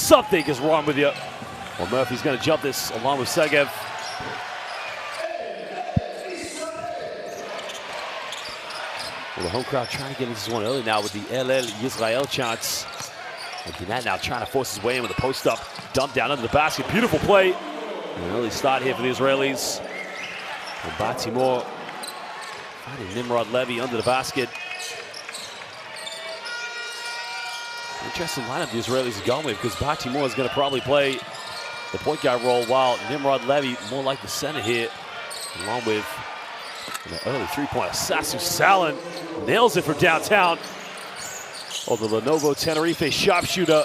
something is wrong with you. Well, Murphy's going to jump this along with Segev. Well, the home crowd trying to get into this one early now with the LL Yisrael chants. And Ginat now trying to force his way in with a post-up, dump down under the basket. Beautiful play. An early start here for the Israelis. And Batimor finding Nimrod Levy under the basket. Interesting lineup the Israelis are going with, because Batimor is going to probably play the point guard role, while Nimrod Levy more like the center here, along with an early three-pointer. Sasu Salin nails it from downtown. Oh, the Lenovo Tenerife sharpshooter.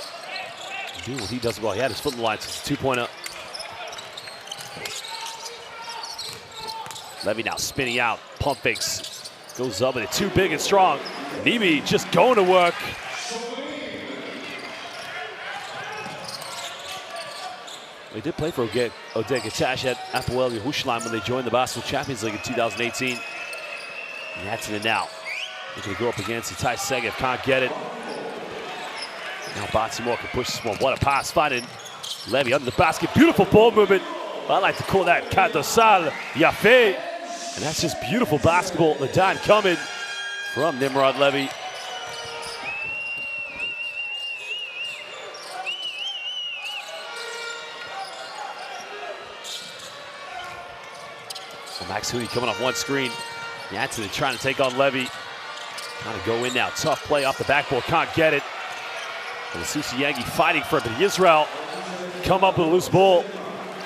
Doing what he does well. He had his foot in the line, so it's a two-pointer. Levy now spinning out. Pump fakes. Goes up, and it's too big and strong. Nimi just going to work. They did play for Oded Getash at Apoel Yerushalayim when they joined the Basketball Champions League in 2018. And that's in it now. Looking to go up against Itai Segev, can't get it. Now Batimor can push this one. What a pass, finding Levy under the basket. Beautiful ball movement. I like to call that Kadosal Yafé. And that's just beautiful basketball. The dime coming from Nimrod Levy. So Max Hooney coming off one screen. Jansen trying to take on Levy. Trying to go in now. Tough play off the backboard. Can't get it. And the Susi Yangi fighting for it. But Israel come up with a loose ball.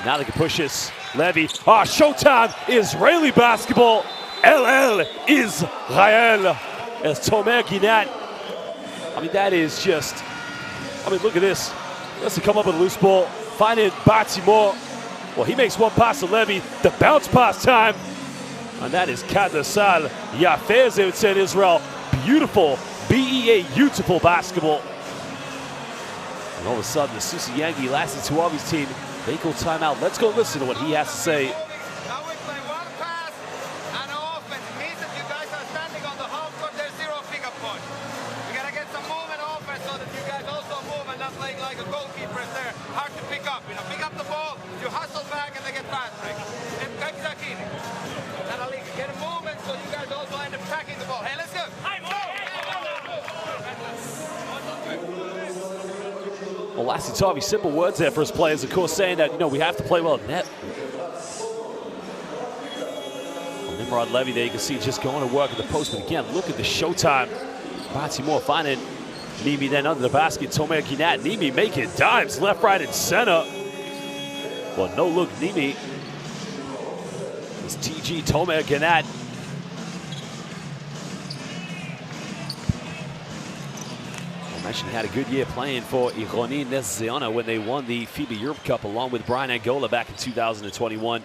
Now they can push this. Levy. Ah, showtime. Israeli basketball. LL Israel. As Tomer Ginat. I mean, that is just. I mean, look at this. He has to come up with a loose ball. Finding Batimor. Well, he makes one pass to Levy. The bounce pass time. And that is Kadasal Yafez, they would say in Israel. Beautiful, B-E-A, beautiful basketball. And all of a sudden, the Susi Yangi, last two of his team, they call timeout. Let's go listen to what he has to say. Now we play one pass and an offense. It means that you guys are standing on the half court, there's zero pickup point. We gotta get some movement offense so that you guys also move and not playing like a goalkeeper is there. Hard to pick up. You know, pick up the ball, you hustle back and they get fast break. Get a movement so you guys also end up tracking the ball. Hey, let's go. Well, Lassie Tavi, simple words there for his players, of course, saying that, you know, we have to play well at net. Well, Nimrod Levy there, you can see just going to work at the post, but again, look at the showtime. Batimor finding Nimi then under the basket. Tomer Ginat, Nimi making dimes left, right, and center. Well, no look, Nimi. It's TG Tomer Ginat. I mentioned he had a good year playing for Ironi Ness Ziona when they won the FIBA Europe Cup along with Brian Angola back in 2021.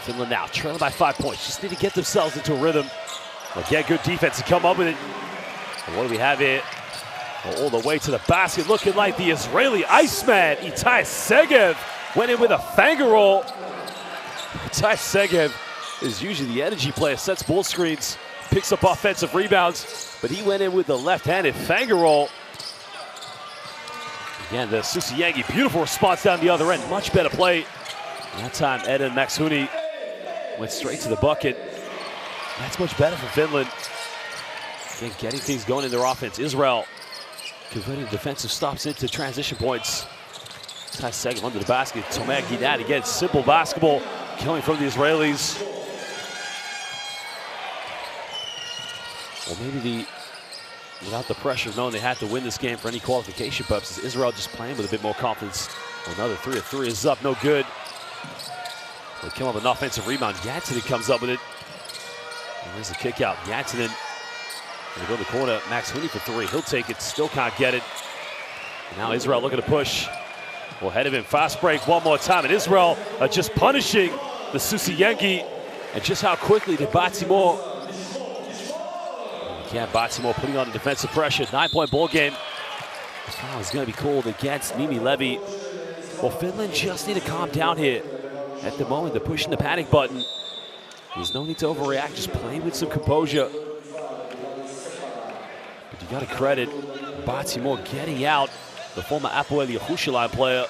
Finland now trailing by 5 points. Just need to get themselves into a rhythm. They'll get good defense and come up with it. And what do we have here? All the way to the basket, looking like the Israeli Iceman. Itai Segev went in with a finger roll. Itai Segev is usually the energy player, sets ball screens, picks up offensive rebounds, but he went in with the left-handed finger roll. Again, the Susi Yangi, beautiful response down the other end. Much better play. That time, Eden Max Hooney went straight to the bucket. That's much better for Finland. Again, getting things going in their offense. Israel converting defensive stops into transition points. Itai Segev under the basket. Tomer Ginat again, simple basketball coming from the Israelis. Well, maybe without the pressure of knowing they had to win this game for any qualification purposes, Israel just playing with a bit more confidence. Another 3 of 3 is up, no good. They come up with an offensive rebound. Jansen comes up with it. And there's a kick out. Jansen in. They go to the corner. Max Hooney for 3. He'll take it. Still can't get it. And now Israel looking to push. Well, ahead of him. Fast break one more time. And Israel just punishing the Susi Yangi. And just how quickly did Batimor. Again, Batimor putting on the defensive pressure. 9-point ball game. Foul is going to be called against Mimi Levy. Well, Finland just need to calm down here. At the moment, they're pushing the panic button. There's no need to overreact, just play with some composure. But you got to credit Baltimore getting out the former Hapoel Yerushalayim player.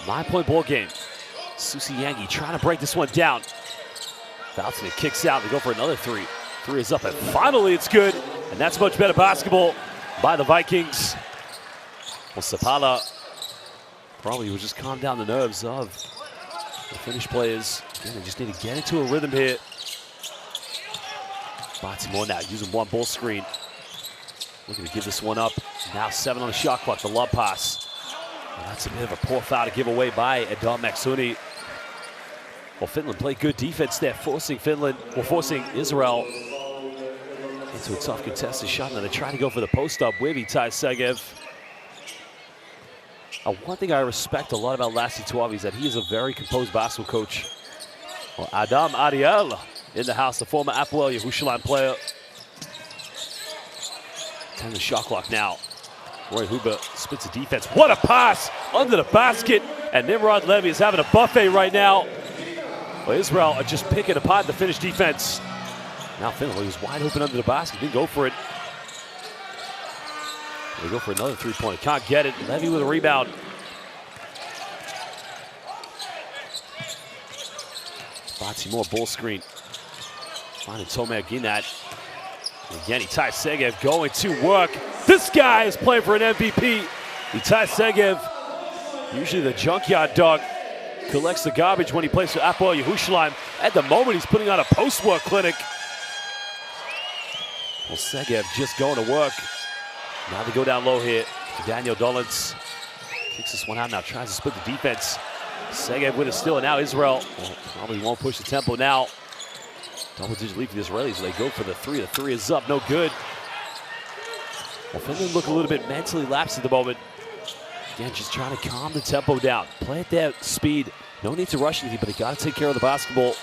Nine-point ball game. Susie Yangi trying to break this one down. Valtinen kicks out. They go for another three. Three is up, and finally it's good. And that's much better basketball by the Vikings. Well, Sapala probably will just calm down the nerves of the Finnish players. Again, they just need to get into a rhythm here. Baltimore now using one ball screen. Looking to give this one up. Now 7 on the shot clock, the lob pass. Well, that's a bit of a poor foul to give away by Edom Maksuni. Well, Finland played good defense there, forcing Israel into a tough contested shot. Now they try to go for the post-up with Itai Segev. One thing I respect a lot about Lassi Tuavi is that he is a very composed basketball coach. Well, Adam Ariel in the house, the former Hapoel Yerushalayim player. 10 the shot clock now. Roy Huber splits the defense. What a pass under the basket. And Nimrod Levy is having a buffet right now. Well, Israel are just picking apart the Finnish defense. Now Finland was wide open under the basket. Didn't go for it. They go for another three-pointer. Can't get it. Levy with a rebound. Baltimore ball screen. Finding Tomer Ginat. Again, Itai Segev going to work. This guy is playing for an MVP. Itai Segev, usually the junkyard dog, collects the garbage when he plays for Hapoel Yerushalayim. At the moment, he's putting on a post-work clinic. Well, Segev just going to work. Now they go down low here. Daniel Dolans kicks this one out now, tries to split the defense. Segev with a steal, and now Israel probably won't push the tempo now. Double-digit lead for the Israelis. They go for the three. The three is up, no good. Well, Finland look a little bit mentally lapsed at the moment. Again, just trying to calm the tempo down. Play at that speed. No need to rush anything, but they got to take care of the basketball.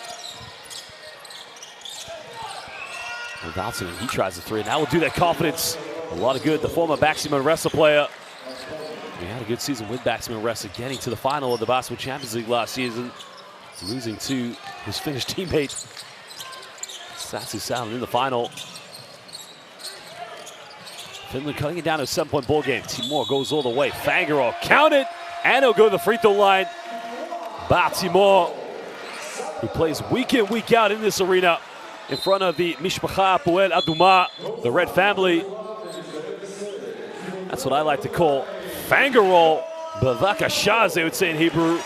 And Valtinen, he tries the three, and that will do that confidence. A lot of good. The former Baxi Manresa player. He had a good season with Baxi Manresa, getting to the final of the Basketball Champions League last season, losing to his Finnish teammate Satsu Salin in the final. Finland cutting it down to a 7-point ball game. Timor goes all the way. Fangaro, count it, and he'll go to the free throw line. Baltimore, who plays week in, week out in this arena in front of the Mishpacha Hapoel Aduma, the Red family. That's what I like to call Fangaro, Bavakasha, as they would say in Hebrew.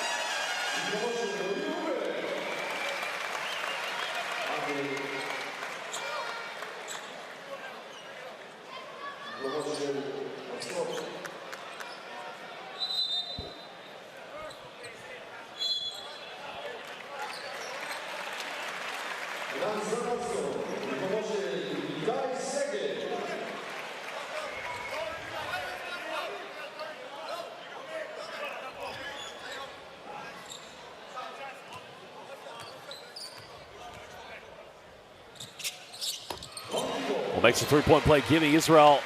Makes a three-point play, giving Israel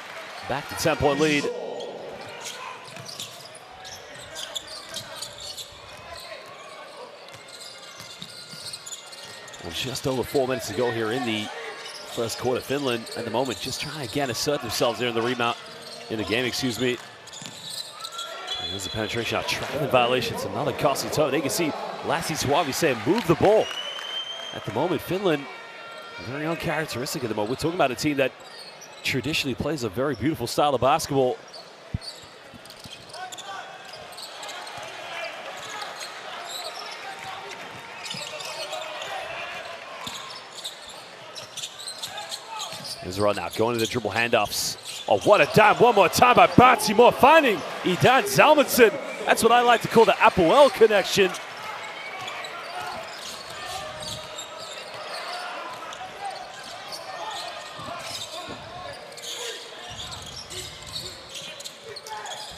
back to 10-point lead. Well, just over 4 minutes to go here in the first quarter. Finland, at the moment, just trying to again assert themselves there in the rebound, in the game, excuse me. And there's a penetration out, traveling violations, another costly toe. They can see Lassi Tuavi saying, move the ball. At the moment, Finland, very uncharacteristic at the moment. We're talking about a team that traditionally plays a very beautiful style of basketball. Israel now going to the dribble handoffs. Oh, what a dime. One more time by Baltimore, finding Idan Zalmanson. That's what I like to call the Hapoel connection.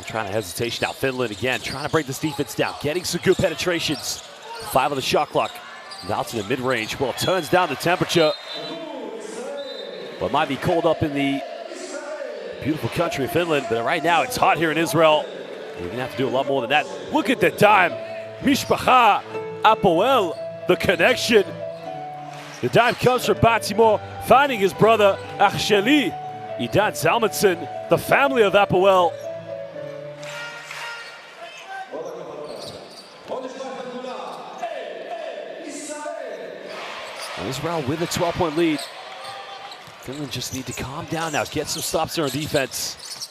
Trying to hesitation now. Finland again, trying to break this defense down. Getting some good penetrations. 5 on the shot clock. Now to the mid-range. Well, it turns down the temperature. But might be cold up in the beautiful country of Finland. But right now, it's hot here in Israel. We're going to have to do a lot more than that. Look at the dime. Mishpacha Apoel, the connection. The dime comes from Baltimore, finding his brother, Achsheli, Idan Zalmanson, the family of Apoel. And Israel with a 12-point lead. Finland just need to calm down now, get some stops there on defense.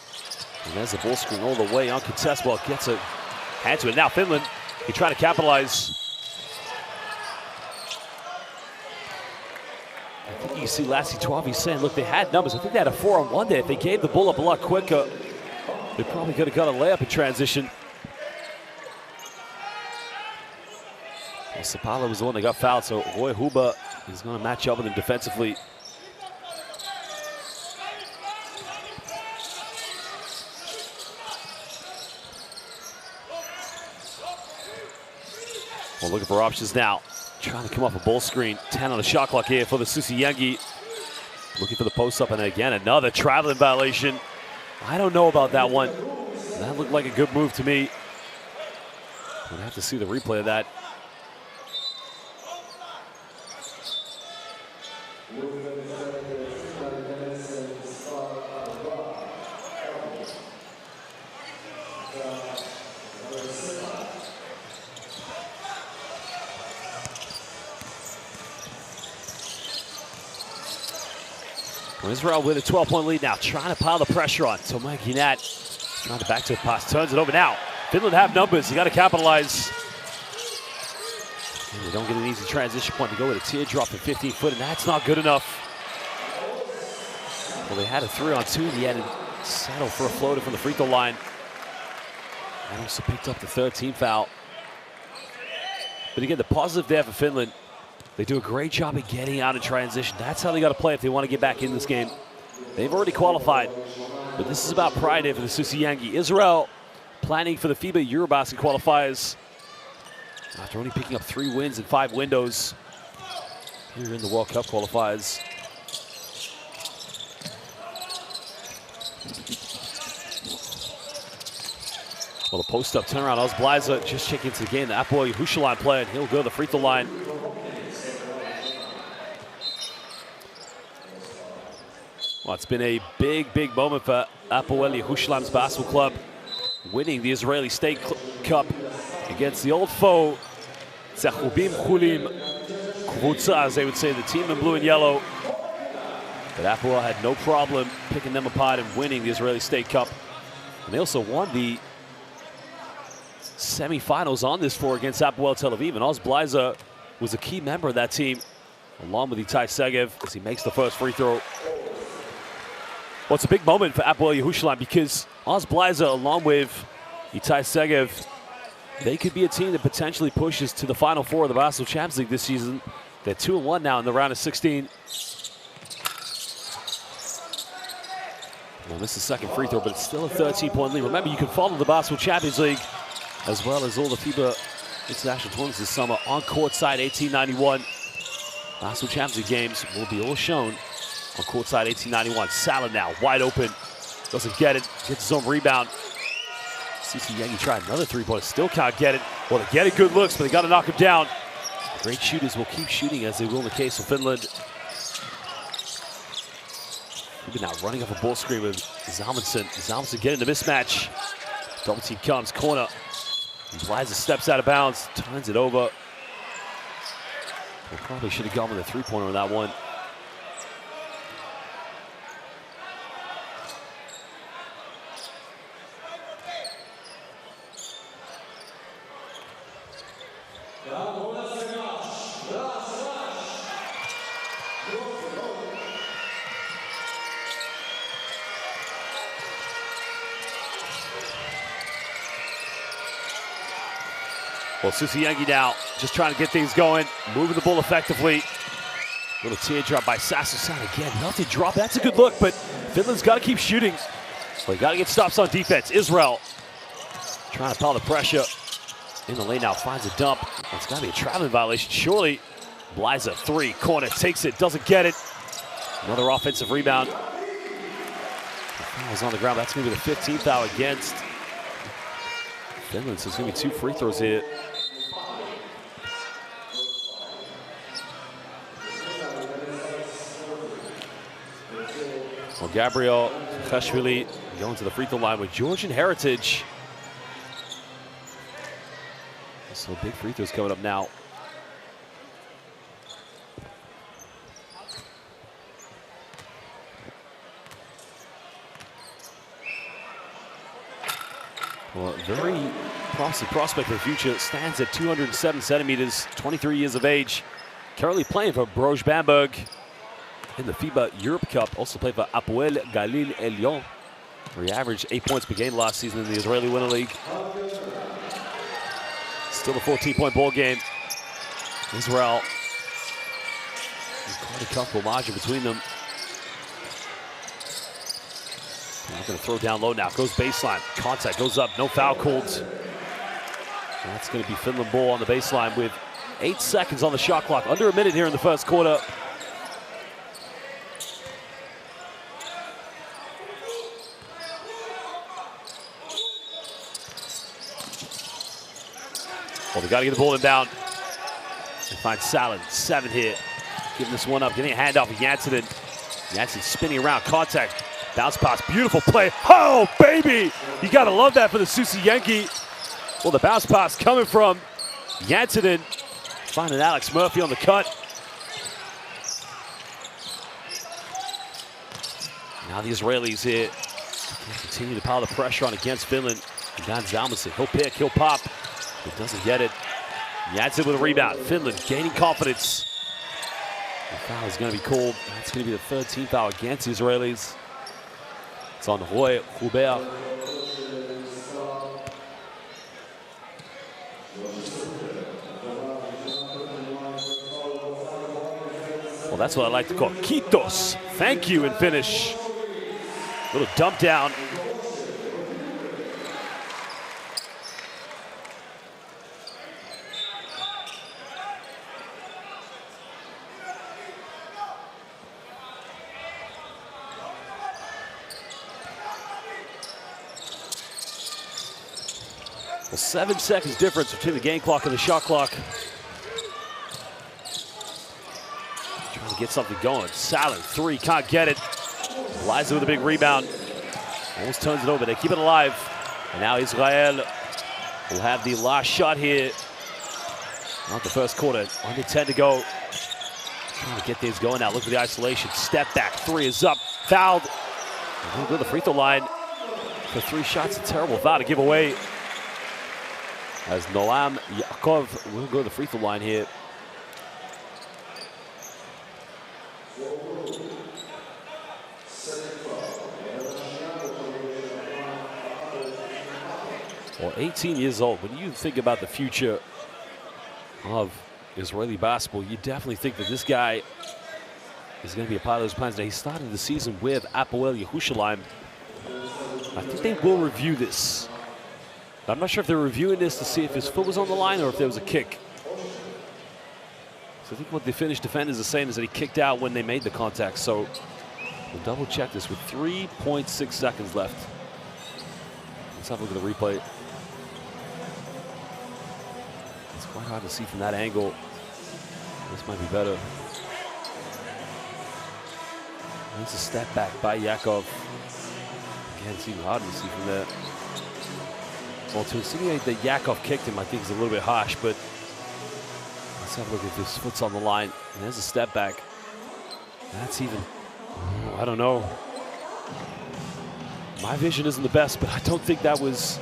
And there's the ball screen all the way, uncontested. Well, gets a hand to it. Now Finland, he trying to capitalize. I think you see Lassie 12, he's saying, look, they had numbers. I think they had a 4-on-1 there. If they gave the ball up a lot quicker, they probably could have got a layup in transition. Well, Sapala was the one that got fouled, so Roy Huber is going to match up with him defensively. Well, looking for options now. Trying to come off a ball screen. 10 on the shot clock here for the Susiyengi. Looking for the post-up, and again, another traveling violation. I don't know about that one. That looked like a good move to me. We'll have to see the replay of that. Israel with a 12-point lead now, trying to pile the pressure on. Tomac Ginat trying to back to a pass, turns it over now. Finland have numbers, you got to capitalize. And they don't get an easy transition point to go with a teardrop at 15-foot, and that's not good enough. Well, they had a 3-on-2 in the end and settled for a floater from the free throw line. And also picked up the 13th foul. But again, the positive there for Finland, they do a great job of getting out in transition. That's how they got to play if they want to get back in this game. They've already qualified, but this is about pride here for the Susiyengi. Israel planning for the FIBA Eurobasket qualifiers after only picking up 3 wins in 5 windows here in the World Cup qualifiers. Well, the post-up turnaround, Oz Blazer just checking into the game. The Apoel Yerushalayim player, and he'll go to the free throw line. Well, it's been a big, big moment for Apoel Yerushalayim's basketball club, winning the Israeli State Cup against the old foe, Zachubim Chulim Kvutza, as they would say, the team in blue and yellow. But Apoel had no problem picking them apart and winning the Israeli State Cup. And they also won the semifinals on this floor against Apoel Tel Aviv. And Oz Blazer was a key member of that team, along with Itai Segev, as he makes the first free throw. Well, it's a big moment for Apoel Yerushalayim because Oz Blazer, along with Itai Segev, they could be a team that potentially pushes to the Final Four of the Basketball Champions League this season. They're 2-1 now in the round of 16. Well, this is the second free throw, but it's still a 13-point lead. Remember, you can follow the Basketball Champions League as well as all the FIBA international tournaments this summer on courtside 1891. Basketball Champions League games will be all shown on courtside 1891. Salah now wide open, doesn't get it, gets his own rebound. Susiyengi tried another three-pointer, still can't get it. Well, they get it, good looks, but they got to knock him down. Great shooters will keep shooting, as they will in the case of Finland. Even now running off a ball screen with Zalmanson. Zalmanson getting the mismatch. Double team comes, corner. Blazer steps out of bounds, turns it over. They probably should have gone with a three-pointer on that one. Well, Susiyengi now just trying to get things going, moving the ball effectively. Little teardrop by Sassusan again. Nothing drop. That's a good look, but Finland's got to keep shooting. Well, you got to get stops on defense. Israel Trying to pile the pressure. In the lane now, finds a dump. It's got to be a traveling violation, surely. Bliza, three, corner, takes it, doesn't get it. Another offensive rebound. The foul is on the ground. That's going to be the 15th foul against Finland, so it's going to be 2 free throws here. Well, Gabriel Khashvili going to the free throw line with Georgian heritage. So big free throws coming up now. Well, very promising prospect for the future. Stands at 207 centimeters, 23 years of age. Currently playing for Broj Bamberg in the FIBA Europe Cup. Also played for Hapoel Galil Elyon, where he averaged 8 points per game last season in the Israeli Winter League. Still a 14-point ball game. Israel, quite a comfortable margin between them. Not going to throw down low now. Goes baseline. Contact goes up. No foul called. And that's going to be Finland ball on the baseline with 8 seconds on the shot clock. Under a minute here in the first quarter. Well, they got to get the ball inbound. They find Salin, 7 here. Giving this one up, getting a handoff with Janssen. Janssen spinning around, contact, bounce pass, beautiful play. Oh, baby! You got to love that for the Susi Yankee. Well, the bounce pass coming from Janssen. Finding Alex Murphy on the cut. Now the Israelis here continue to pile the pressure on against Finland. Dan Zalmason, he'll pick, he'll pop. But doesn't get it. Janssen with a rebound. Finland gaining confidence. The foul is going to be called. That's going to be the 13th foul against the Israelis. It's on Roy Hubert. Well, that's what I like to call Kitos. Thank you in Finnish. Little dump down. Well, 7 seconds difference between the game clock and the shot clock. Trying to get something going. Salin, 3, can't get it. Liza with a big rebound. Almost turns it over. They keep it alive. And now Israel will have the last shot here. Not the first quarter. Under 10 to go. Trying to get things going now. Look for the isolation. Step back. 3 is up. Fouled. And he'll go to the free throw line for 3 shots. A terrible foul to give away. As Noam Yaakov will go to the free throw line here. Well, 18 years old. When you think about the future of Israeli basketball, you definitely think that this guy is going to be a part of those plans. Now, he started the season with Hapoel Yerushalayim. I think they will review this. I'm not sure if they're reviewing this to see if his foot was on the line or if there was a kick. So I think what the Finnish defenders are saying is that he kicked out when they made the contact. So we'll double check this with 3.6 seconds left. Let's have a look at the replay. It's quite hard to see from that angle. This might be better. There's a step back by Yakov. Again, it's even harder to see from there. Well, to insinuate that Yakov kicked him, I think is a little bit harsh, but let's have a look if his foot's on the line. And there's a step back. That's even, I don't know. My vision isn't the best, but I don't think that was.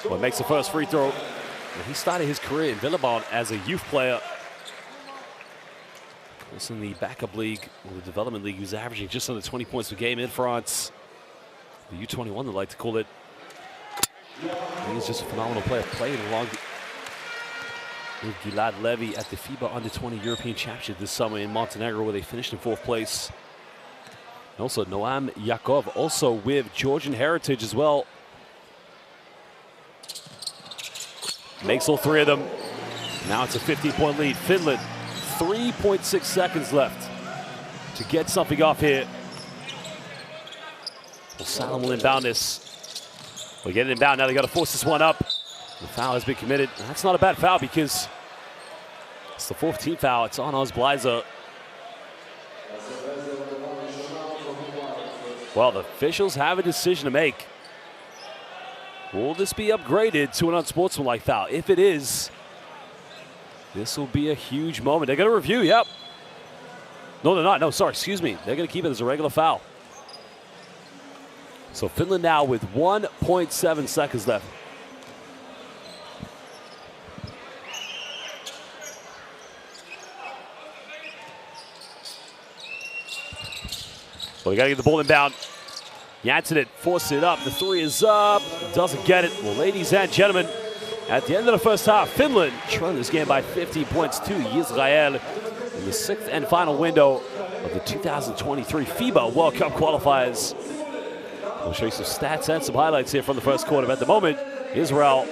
Well, makes the first free throw. And he started his career in Villebon as a youth player. course, in the backup league, or the development league, he was averaging just under 20 points per game in France. The U21, they like to call it. He's just a phenomenal player. Played along with Gilad Levy at the FIBA Under-20 European Championship this summer in Montenegro, where they finished in 4th place. And also Noam Yakov, also with Georgian heritage as well. Makes all 3 of them. Now it's a 15-point lead. Finland, 3.6 seconds left to get something off here. Well, Salem will inbound this. We're getting inbound now. They got to force this one up. The foul has been committed. That's not a bad foul because it's the 4th team foul. It's on Osbleiser. Well, the officials have a decision to make. Will this be upgraded to an unsportsmanlike foul? If it is, this will be a huge moment. They're going to review, yep. No, they're not. No, sorry, excuse me. They're going to keep it as a regular foul. So Finland now with 1.7 seconds left. Well, they got to get the ball inbound. Janssen forces it up. The 3 is up. Doesn't get it. Well, ladies and gentlemen, at the end of the first half, Finland trailing this game by 15 points to Israel in the 6th and final window of the 2023 FIBA World Cup qualifiers. We'll show you some stats and some highlights here from the first quarter. But at the moment, Israel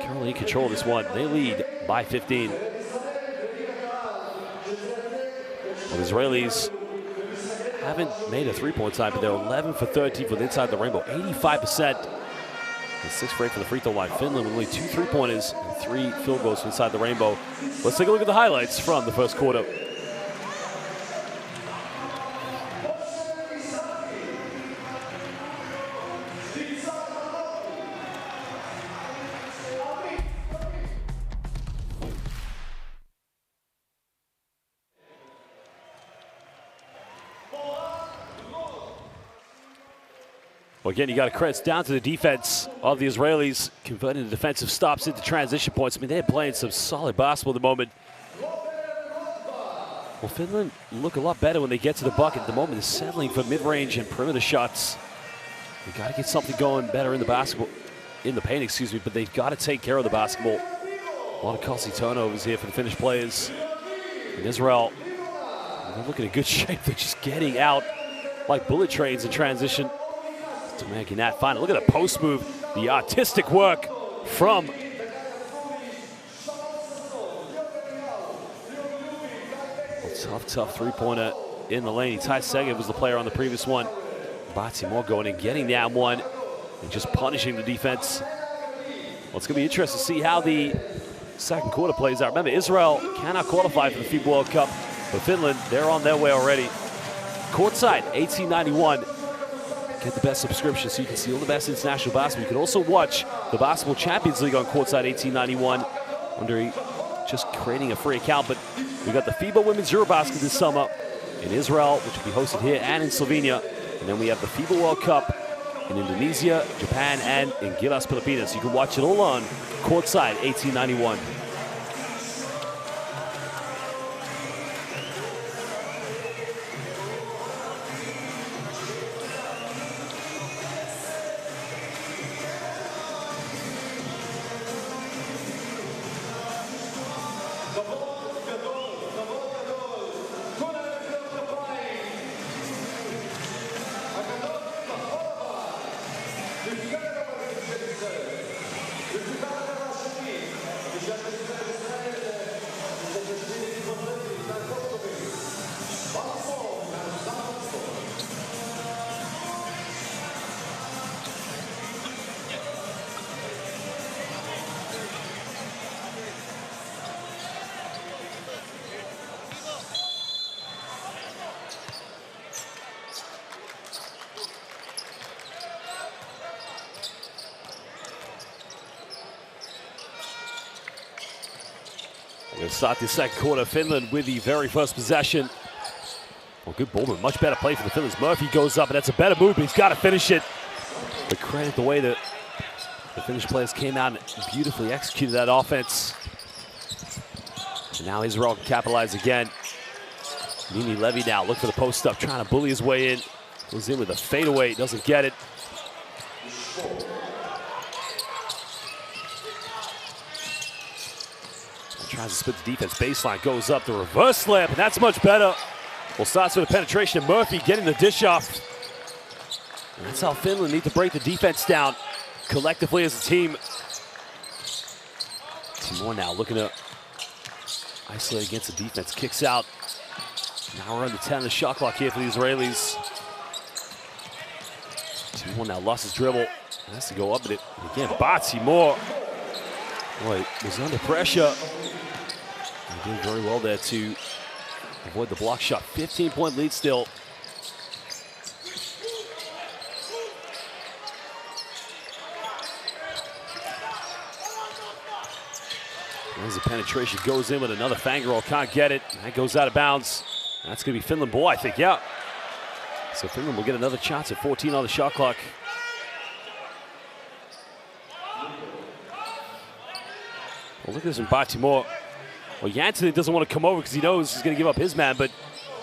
currently in control of this one. They lead by 15. Well, the Israelis haven't made a 3-point time, but they're 11 for 13 from inside the rainbow, 85%. And 6 for 8 from the free throw line. Finland with only 2 3-pointers and 3 field goals from inside the rainbow. Let's take a look at the highlights from the first quarter. Well, again, you got to credit down to the defense of the Israelis, converting the defensive stops into transition points. I mean, they're playing some solid basketball at the moment. Well, Finland look a lot better when they get to the bucket. At the moment, they're settling for mid-range and perimeter shots. They got to get something going better in the basketball, in the paint, excuse me, but they've got to take care of the basketball. A lot of costly turnovers here for the Finnish players. And Israel, they're looking in good shape. They're just getting out like bullet trains in transition to making that final. Look at the post move, the artistic work from a tough 3-pointer in the lane. Ty Segev was the player on the previous one. Batsi Moore going and getting that one and just punishing the defense. Well, it's going to be interesting to see how the second quarter plays out. Remember, Israel cannot qualify for the FIBA World Cup, but Finland, they're on their way already. Courtside, 1891. Get the best subscription so you can see all the best international basketball. You can also watch the Basketball Champions League on Courtside 1891 under just creating a free account. But we got the FIBA Women's Eurobasket this summer in Israel, which will be hosted here and in Slovenia. And then we have the FIBA World Cup in Indonesia, Japan, and in Gilas, Filipinas. You can watch it all on Courtside 1891. We're going to start the second quarter. Finland with the very first possession. Well, good ball move. Much better play for the Finlands. Murphy goes up, and that's a better move, but he's got to finish it. But credit the way that the Finnish players came out and beautifully executed that offense. And now Israel can capitalize again. Mimi Levy now, look for the post up, trying to bully his way in. Goes in with a fadeaway, doesn't get it. Tries to split the defense, baseline goes up, the reverse slam, and that's much better. Well, starts with a penetration, Murphy getting the dish off. And that's how Finland need to break the defense down collectively as a team. Timor now looking to isolate against the defense, kicks out. Now we're under 10 on the shot clock here for the Israelis. Timor now lost his dribble, has to go up with it. And again, Timor, boy, was under pressure. He did very well there to avoid the block shot. 15-point lead still. There's the penetration, goes in with another finger roll, can't get it. That goes out of bounds. That's going to be Finland ball, I think, yeah. So Finland will get another chance at 14 on the shot clock. Well, look at this from Timor. Well, Janssen doesn't want to come over because he knows he's going to give up his man, but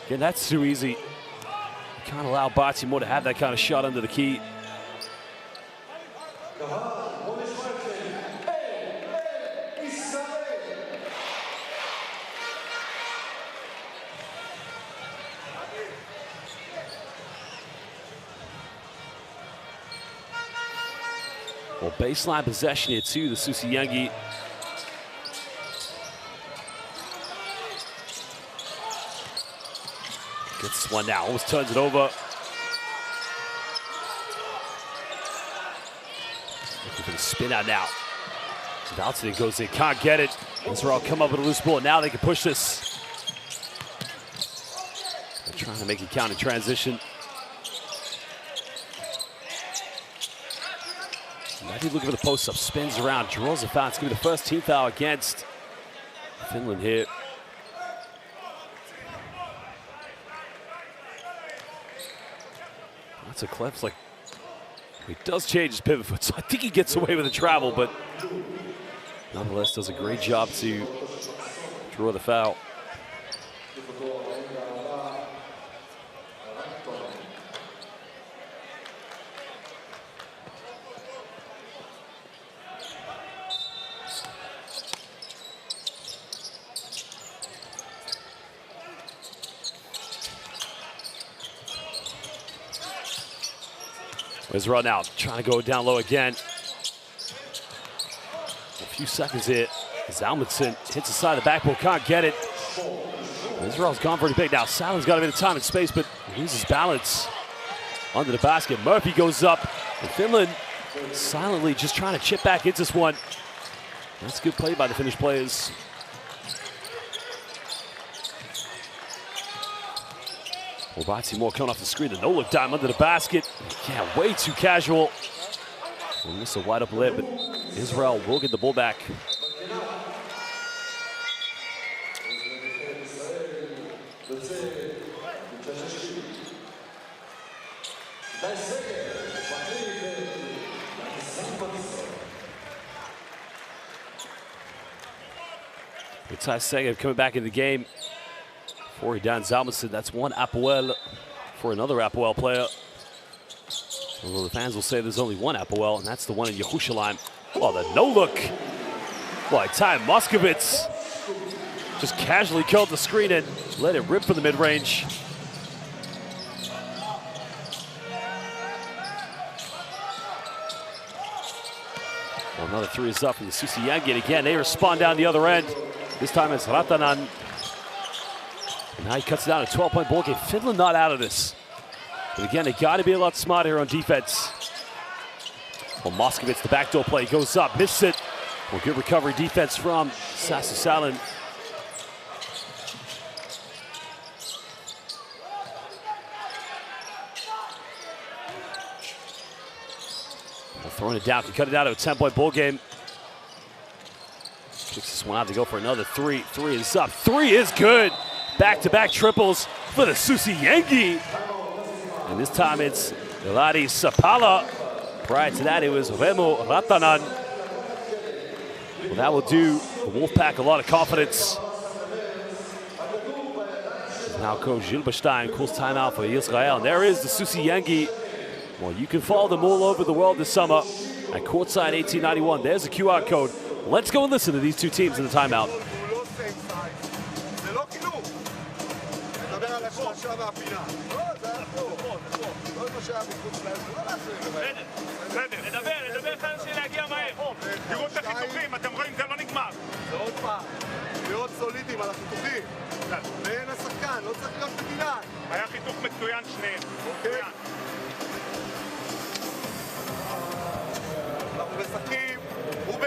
again, that's too easy. You can't allow Timor to have that kind of shot under the key. Well, baseline possession here too, the Susiyangi. Gets this one now, almost turns it over. Looking for the spin out now. Valttinen goes in, can't get it. Israel come up with a loose ball, now they can push this. They're trying to make it count in transition. Levy looking for the post-up, spins around, draws a foul. It's going to be the first team foul against Finland here. That's a clef, like, he does change his pivot foot, so I think he gets away with the travel, but nonetheless does a great job to draw the foul. Israel now trying to go down low again. A few seconds here. Zalmanson hits the side of the backboard, can't get it. Israel's gone pretty big now. Salen's got a bit of time and space, but loses balance under the basket. Murphy goes up, and Finland silently just trying to chip back into this one. That's good play by the Finnish players. Well, Timor coming off the screen, the no-look dime under the basket. Yeah, way too casual. We'll miss a wide open lip, but Israel will get the ball back. Ty Segev coming back in the game. For Dan Zalmanson, that's one Apoel for another Apoel player. Although the fans will say there's only one Apoel, and that's the one in Yerushalayim. Oh, the no-look by Ty Moskovitz. Just casually curled the screen and let it rip from the mid-range. Well, another three is up from the Susiyangi. Again, they respond down the other end. This time it's Ratanan. And now he cuts it down a 12-point ball game. Finland not out of this. But again, they got to be a lot smarter here on defense. Well, Moskovitz, the backdoor play, goes up, missed it. Well, good recovery defense from Sasu Salin. Well, throwing it down, can cut it out to a 10-point ball game. Kicks this one out to go for another three. Three is up. Three is good. Back-to-back triples for the Susiyangi. And this time it's Eladi Sapala. Prior to that, it was Remo Ratanan. Well, that will do the Wolfpack a lot of confidence. Now Coach Gilberstein calls timeout for Israel. And there is the Susi Yengi. Well, you can follow them all over the world this summer at Courtside 1891. There's a QR code. Let's go and listen to these two teams in the timeout. תראו את החיתוכים, אתם רואים, זה לא נגמר. זה עוד פעם, להיות סולידיים על החיתוכים. ואין השחקן, לא צריך להיות מדינה. היה חיתוך מצוין שניהם. אוקיי. אנחנו משחקים, רובה.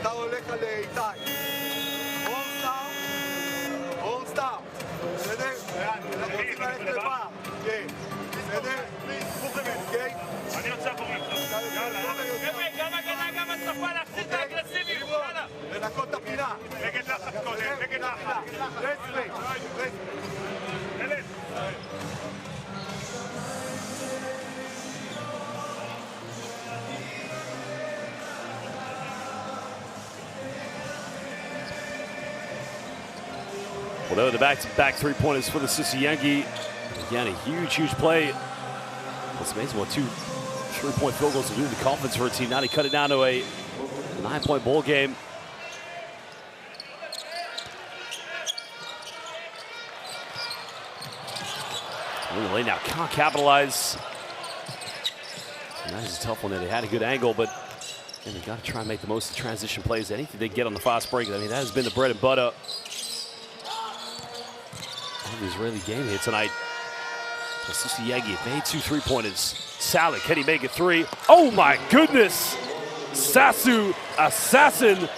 אתה הולך על איתי. אורסטאר. בסדר? אנחנו רוצים ללכת לבא. כן. בסדר? אוקיי? אני רוצה עבור לך. יאללה. גם הגנה, גם התקפה, להחזיר את האגרסיביות. יאללה. לנקות את הפינה. נגד לחץ קודם, נגד לחץ. רספק. ילד. Well, they're the back-to-back three-pointers for the Susi Yengi. Again, a huge play. It's amazing what 2 3-point field goals to do in the conference for a team. Now they cut it down to a 9-point ball game. Lane now can't capitalize. And that is a tough one there. They had a good angle, but again, they got to try and make the most of the transition plays. Anything they get on the fast break. I mean, that has been the bread and butter of the Israeli game here tonight. Susi Yengi made 2 3-pointers. Salad, can he make it 3? Oh my goodness! Sasu Assassin.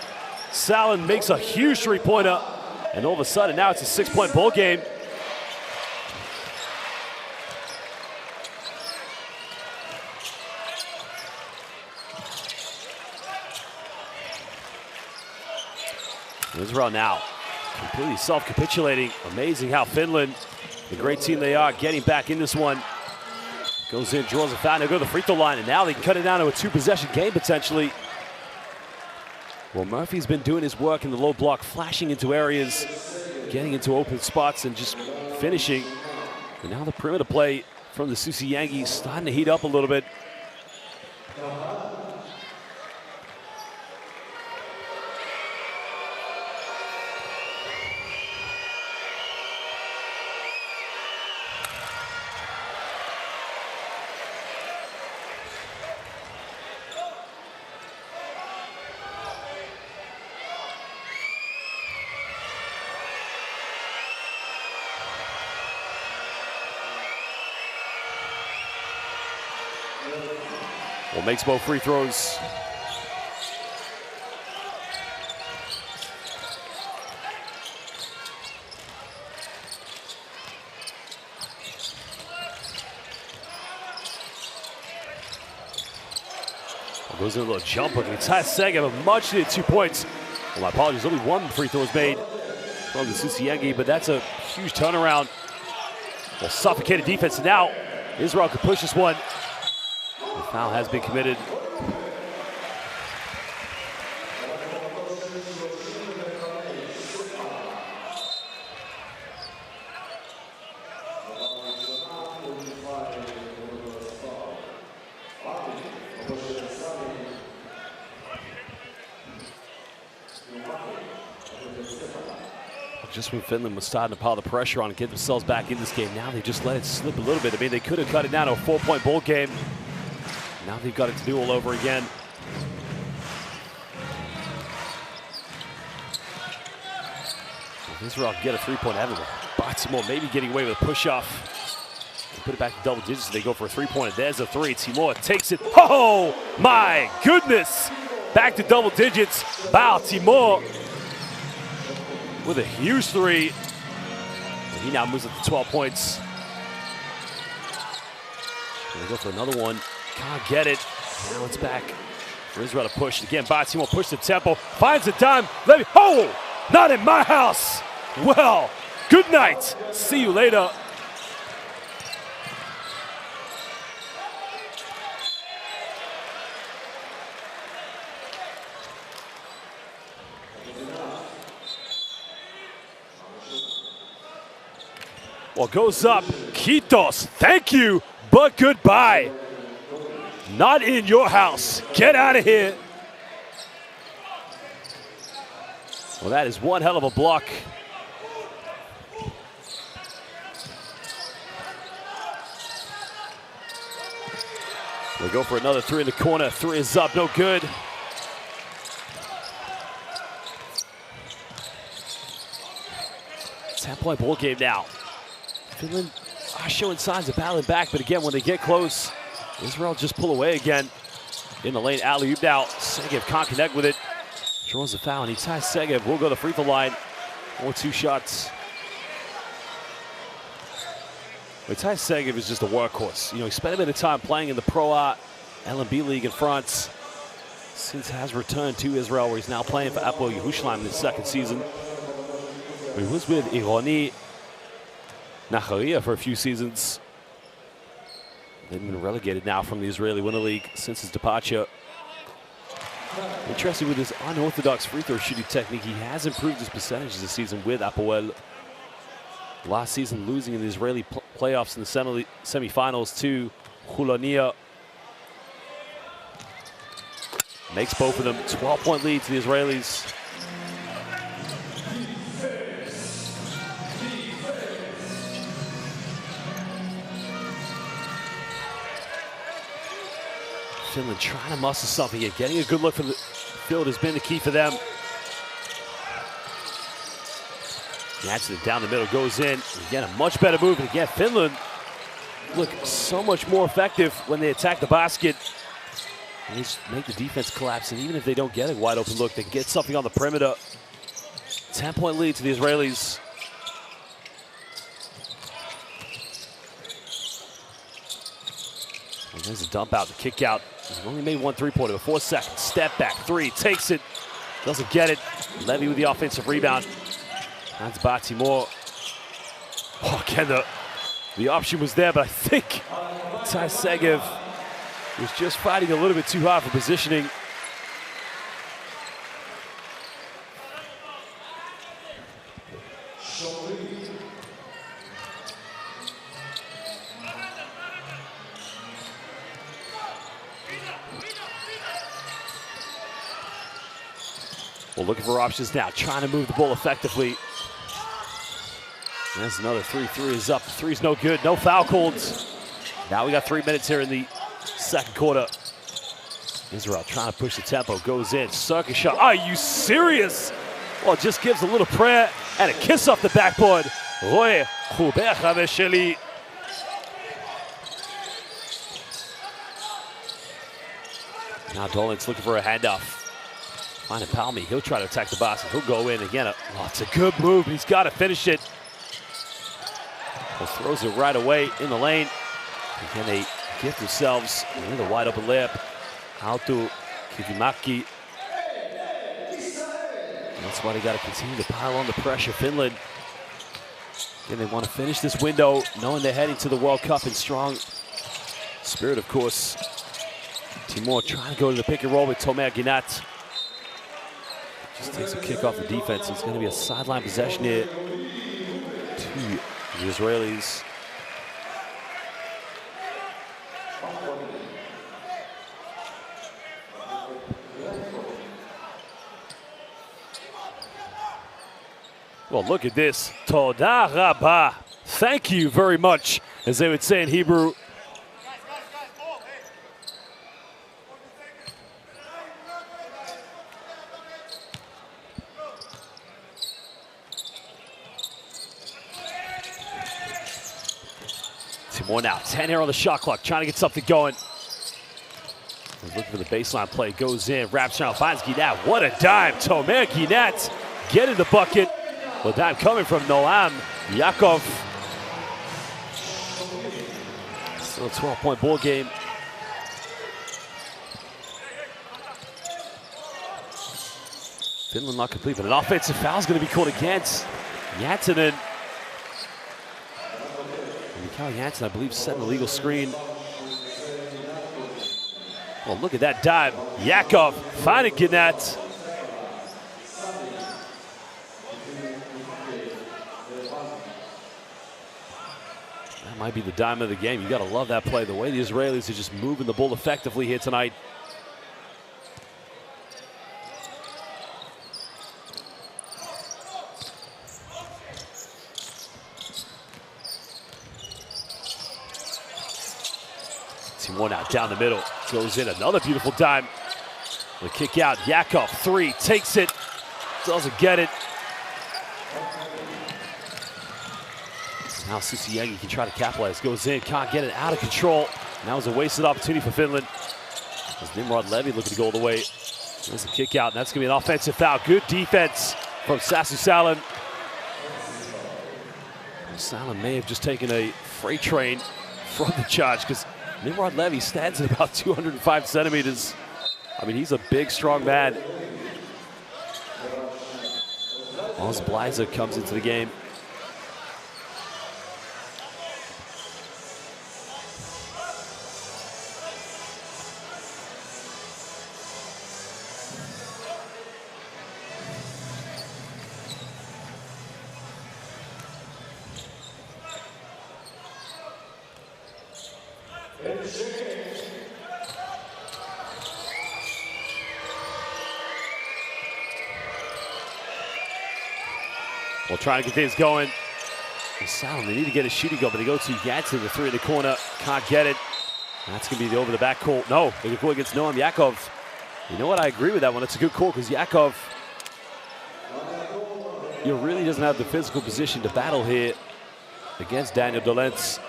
Salad makes a huge 3-pointer. And all of a sudden, now it's a 6-point ball game. Israel now completely self-capitulating. Amazing how Finland, the great team they are, getting back in this one. Goes in, draws a foul, now go to the free throw line, and now they cut it down to a 2-possession game potentially. Well, Murphy's been doing his work in the low block, flashing into areas, getting into open spots, and just finishing. And now the perimeter play from the Susi Yengi starting to heat up a little bit. Well, makes both free throws. Goes in a little jumper. Ty Sega, a much needed 2 points. Well, my apologies, only 1 free throw was made from the Susi Yengi, but that's a huge turnaround. Well, suffocated defense. And now Israel could push this one. The foul has been committed. Just when Finland was starting to pile the pressure on and get themselves back in this game, now they just let it slip a little bit. I mean, they could have cut it down to a 4-point ball game. Now they've got it to do all over again. If Israel can get a 3-point average, Timor maybe getting away with a push-off. Put it back to double digits, they go for a 3-pointer. There's a 3. Timor takes it. Oh, my goodness! Back to double digits. Bao Timor with a huge 3. And he now moves up to 12 points. They go for another one. Can't get it. Now it's back for Israel to push. Again, Timor push the tempo. Finds the dime. Levy. Oh! Not in my house! Well, good night. See you later. Well, goes up. Kitos, thank you, but goodbye. Not in your house. Get out of here. Well, that is one hell of a block. They go for another three in the corner. Three is up, no good. Ten-point ball game now. Finland are showing signs of battling back, but again, when they get close, Israel just pull away again. In the lane, alley-oop now. Segev can't connect with it. Draws the foul, and Itai Segev will go to the free throw line. Or two shots. Itai Segev is just a workhorse. You know, he spent a bit of time playing in the Pro A LNB League in France. Since has returned to Israel, where he's now playing for Hapoel Yerushalayim in his second season. He was with Ironi Nacharia for a few seasons. They've been relegated now from the Israeli Winter League since his departure. Interesting with his unorthodox free throw shooting technique, he has improved his percentages this season with Hapoel. Last season losing in the Israeli playoffs in the semifinals to Hulania. Makes both of them 12-point lead to the Israelis. Finland trying to muster something here. Getting a good look from the field has been the key for them. Jansen down the middle, goes in. Again, a much better move. And again, Finland look so much more effective when they attack the basket. And they just make the defense collapse. And even if they don't get a wide open look, they get something on the perimeter. 10-point lead to the Israelis. And there's a dump out, the kick out. He only made one three-pointer, but 4 seconds. Step back, three, takes it, doesn't get it. Levy with the offensive rebound. That's Batimore. Oh, again, the option was there, but I think Itai Segev was just fighting a little bit too hard for positioning. Well, looking for options now, trying to move the ball effectively. There's another three. Three is up. Three's no good. No foul called. Now we got 3 minutes here in the second quarter. Israel trying to push the tempo. Goes in. Circus shot. Are you serious? Well, it just gives a little prayer and a kiss off the backboard. Roy Hubert Havesheli. Now Dolan's looking for a handoff. Finding Palmy, he'll try to attack the basket. He'll go in again. Oh, it's a good move. He's got to finish it. Well, throws it right away in the lane. Again, they get themselves with a wide open layup. Altu Kivimaki. That's why they got to continue to pile on the pressure. Finland, again, they want to finish this window, knowing they're heading to the World Cup in strong spirit, of course. Timur trying to go to the pick and roll with Tomer Ginat. Just takes a kick off the defense. It's going to be a sideline possession here to the Israelis. Well, look at this. Toda rabah. Thank you very much, as they would say in Hebrew. More now, 10 here on the shot clock, trying to get something going. He's looking for the baseline play, goes in, wraps around, finds Ginat. What a dime, Tomer Ginat getting the bucket. Well, dime coming from Noam Yakov. Still a 12-point ball game. Finland not complete, but an offensive foul is going to be called against Janssen. Mikael Janssen, I believe, set an illegal screen. Well, look at that dive. Yakov finding Ginat. might be the dime of the game. You got to love that play. The way the Israelis are just moving the ball effectively here tonight. Team one out down the middle. Goes in, another beautiful dime. The kick out, Yakov, three, takes it. Doesn't get it. Now Susiyangi can try to capitalize. Goes in, can't get it, out of control. Now it's a wasted opportunity for Finland. As Nimrod Levy looking to go all the way. There's a kick out, and that's going to be an offensive foul. Good defense from Sasu Salin. Salin may have just taken a freight train from the charge because Nimrod Levy stands at about 205 centimeters. I mean, he's a big, strong man. Oz Bleiser comes into the game. Well, trying to get things going. Salin, they need to get a shooting go, but they go to Yadson, the three in the corner, can't get it. That's going to be the over the back call. No, the good call against Noam Yakov. You know what? I agree with that one. It's a good call because Yakov, really doesn't have the physical position to battle here against Daniel Dolence.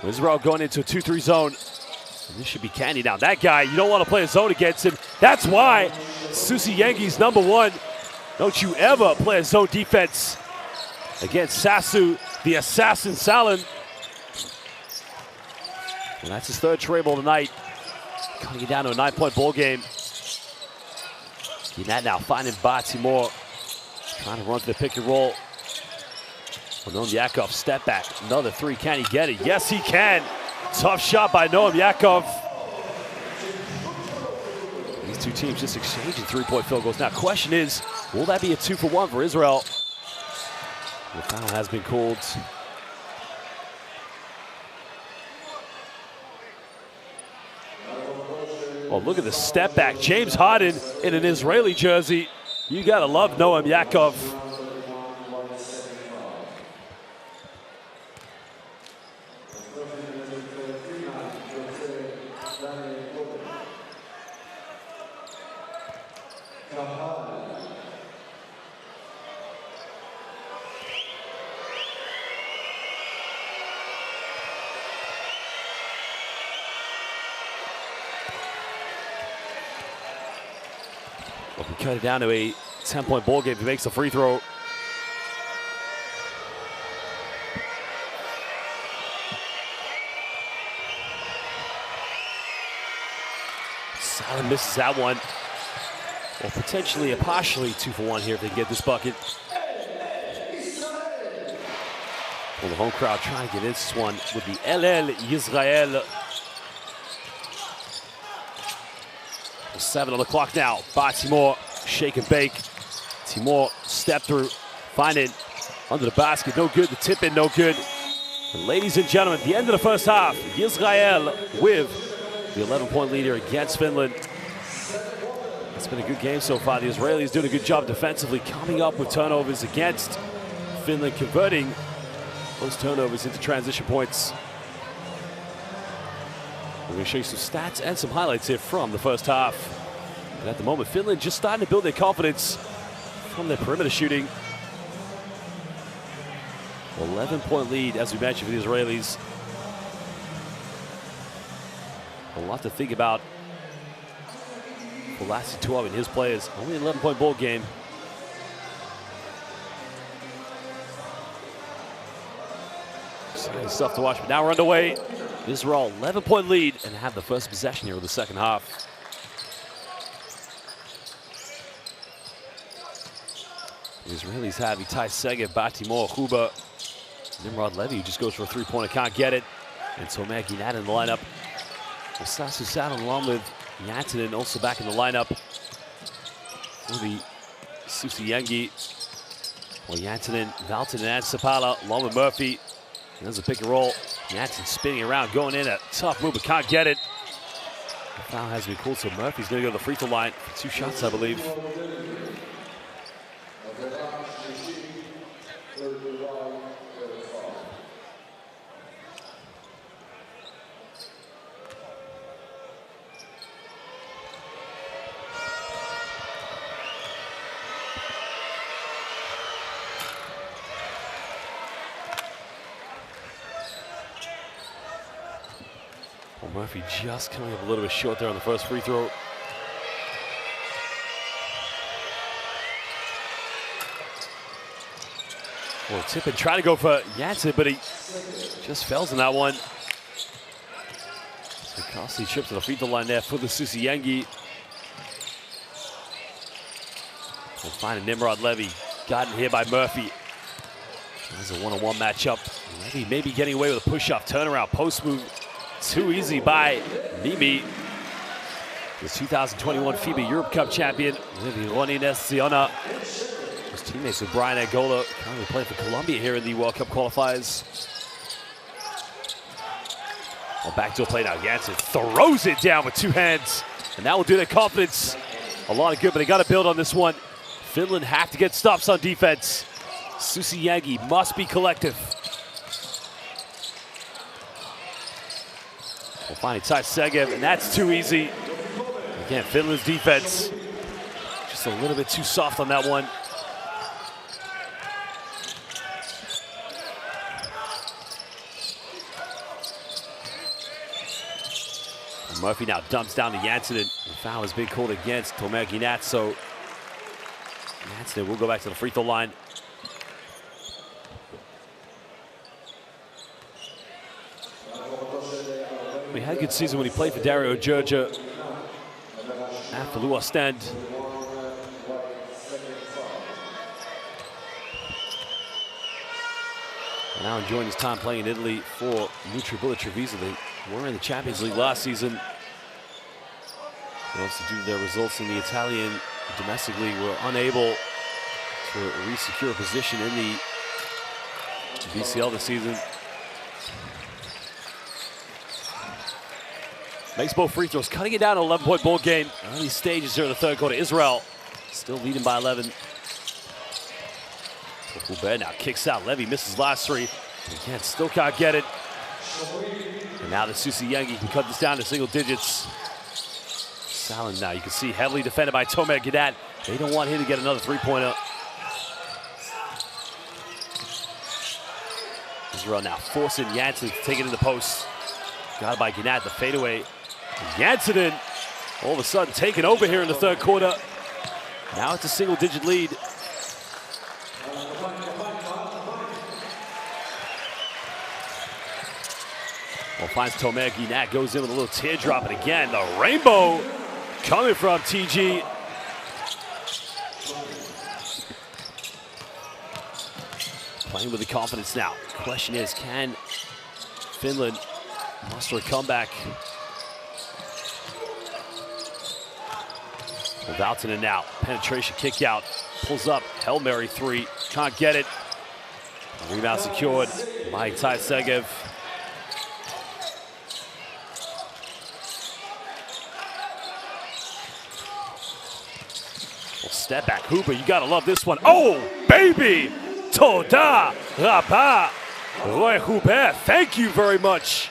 Israel going into a 2-3 zone. And this should be candy now. That guy, you don't want to play a zone against him. That's why Susiyangi's number one. Don't you ever play a zone defense against Sasu, the assassin Salin. And that's his third tray ball tonight. Cutting it down to a 9-point ball game. That now finding Timur. Trying to run to the pick and roll. Noam Yakov, step back. Another three. Can he get it? Yes, he can. Tough shot by Noam Yakov. These two teams just exchanging three-point field goals. Now, question is, will that be a 2-for-1 for Israel? The foul has been called. Oh, look at the step back. James Harden in an Israeli jersey. You gotta love Noam Yakov. Well, we cut it down to a 10-point ball game if he makes a free throw. Salin misses that one. Well, potentially a partially 2-for-1 here if they can get this bucket. Well, the home crowd trying to get this one with the LL Yisrael. 7 on the clock now. Timur, shake and bake. Timur, step through, find it under the basket. No good. The tip in, no good. And ladies and gentlemen, at the end of the first half, Yisrael with the 11-point leader against Finland. It's been a good game so far. The Israelis doing a good job defensively, coming up with turnovers against Finland, converting those turnovers into transition points. We're going to show you some stats and some highlights here from the first half. And at the moment, Finland just starting to build their confidence from their perimeter shooting. 11-point lead, as we mentioned, for the Israelis. A lot to think about for Lassie Tuov and his players. Only an 11-point ball game. Exciting stuff to watch, but now we're underway. Israel 11-point lead and have the first possession here of the second half. The Israelis have Itai Segev, Timur, Huba, Nimrod Levy, who just goes for a three-pointer, can't get it. And Tomer Ginat in the lineup. Sasu Salin along with Yatinen also back in the lineup. will be Susiyengi. Well, Janssen, Valton, and Sapala, along with Murphy. There's a pick and roll. Janssen spinning around, going in. A tough move, but can't get it. The foul has been called, so Murphy's going to go to the free throw line for 2 shots, I believe. Well, Murphy just coming up a little bit short there on the first free throw. Well, Tippin trying to go for Janssen, but he just fails on that one. So costly trip to the free throw line there for the Susiyengi. We'll find a Nimrod Levy. Gotten here by Murphy. There's a one-on-one matchup. Levy maybe getting away with a push-off, turnaround, post move. Too easy by Nimi. The 2021 FIBA Europe Cup champion, Levy Ronines-Siona. His teammates with Brian Angola, currently playing for Colombia here in the World Cup qualifiers. Well, backdoor play now. Janssen throws it down with 2 hands. And that will do their confidence a lot of good, but they got to build on this one. Finland have to get stops on defense. Susiyengi must be collective. We'll find Ty Segev, and that's too easy. Again, Finland's defense just a little bit too soft on that one. And Murphy now dumps down to Janssen, and the foul has been called against Tomer Ginat, so Janssen will go back to the free throw line. He had a good season when he played for Dario Georgia after Lou Ostend. And now enjoying his time playing in Italy for Nutribullet Treviso. They were in the Champions League last season. They also, due to their results in the Italian domestic league, were unable to re-secure a position in the BCL this season. Makes both free throws, cutting it down to an 11-point ball game. Early stages here in the third quarter. Israel still leading by 11. Hubert now kicks out. Levy misses last 3. Again, still can't get it. And now the Susiyengi can cut this down to single digits. Salin now, you can see, heavily defended by Tomer Ginat. They don't want him to get another 3-pointer. Israel now forcing Janssen to take it in the post. Got by Ginat, the fadeaway. Janssen all of a sudden taking over here in the third quarter. Now it's a single-digit lead. Well, finds Tomer Ginat, goes in with a little teardrop, and again, the rainbow coming from TG. Playing with the confidence now. Question is, can Finland muster a comeback? Valtonen now, penetration kick out, pulls up, Hail Mary 3, can't get it. Rebound secured by Ty Segev. Well, step back, Hooper, you gotta love this one. Oh, baby! Toda Rapa Roy Hubert, thank you very much.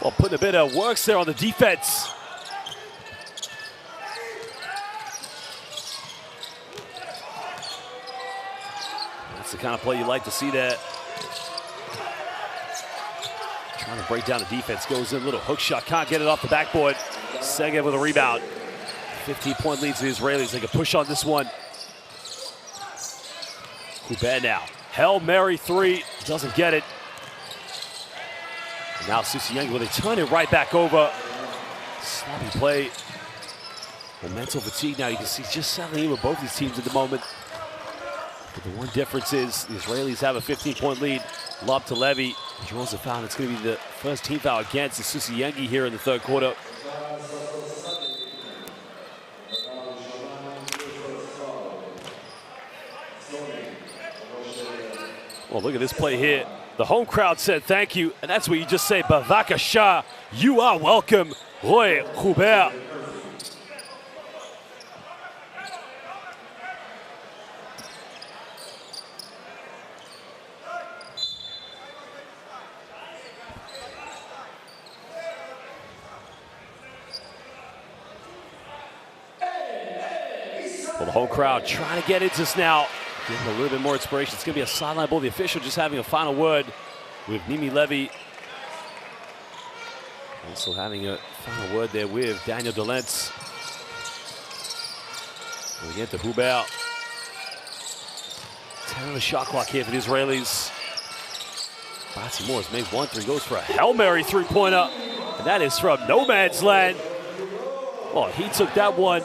Well, putting a bit of works there on the defense. That's the kind of play you like to see there. Trying to break down the defense, goes in, little hook shot, can't get it off the backboard. Segev with a rebound. 15-point lead to the Israelis. They can push on this one. Hubert now. Hail Mary 3, doesn't get it. And now Susiyengi, well, they turn it right back over. Sloppy play. The mental fatigue now, you can see just settling in with both these teams at the moment. But the one difference is the Israelis have a 15-point lead. Lob to Levy, draws the foul. It's going to be the first team foul against the Susiyengi here in the third quarter. Well, look at this play here. The home crowd said thank you, and that's what you just say, Bavakasha. You are welcome, Roy Hubert. Well, the whole crowd trying to get into this now. Give him a little bit more inspiration. It's going to be a sideline ball. The official just having a final word with Nimi Levy. Also having a final word there with Daniel Dolentz. We get to Hubert. 10 on the shot clock here for the Israelis. Batsi Moore has made 1-3, goes for a Hail Mary three-pointer. And that is from no man's land. Oh, he took that one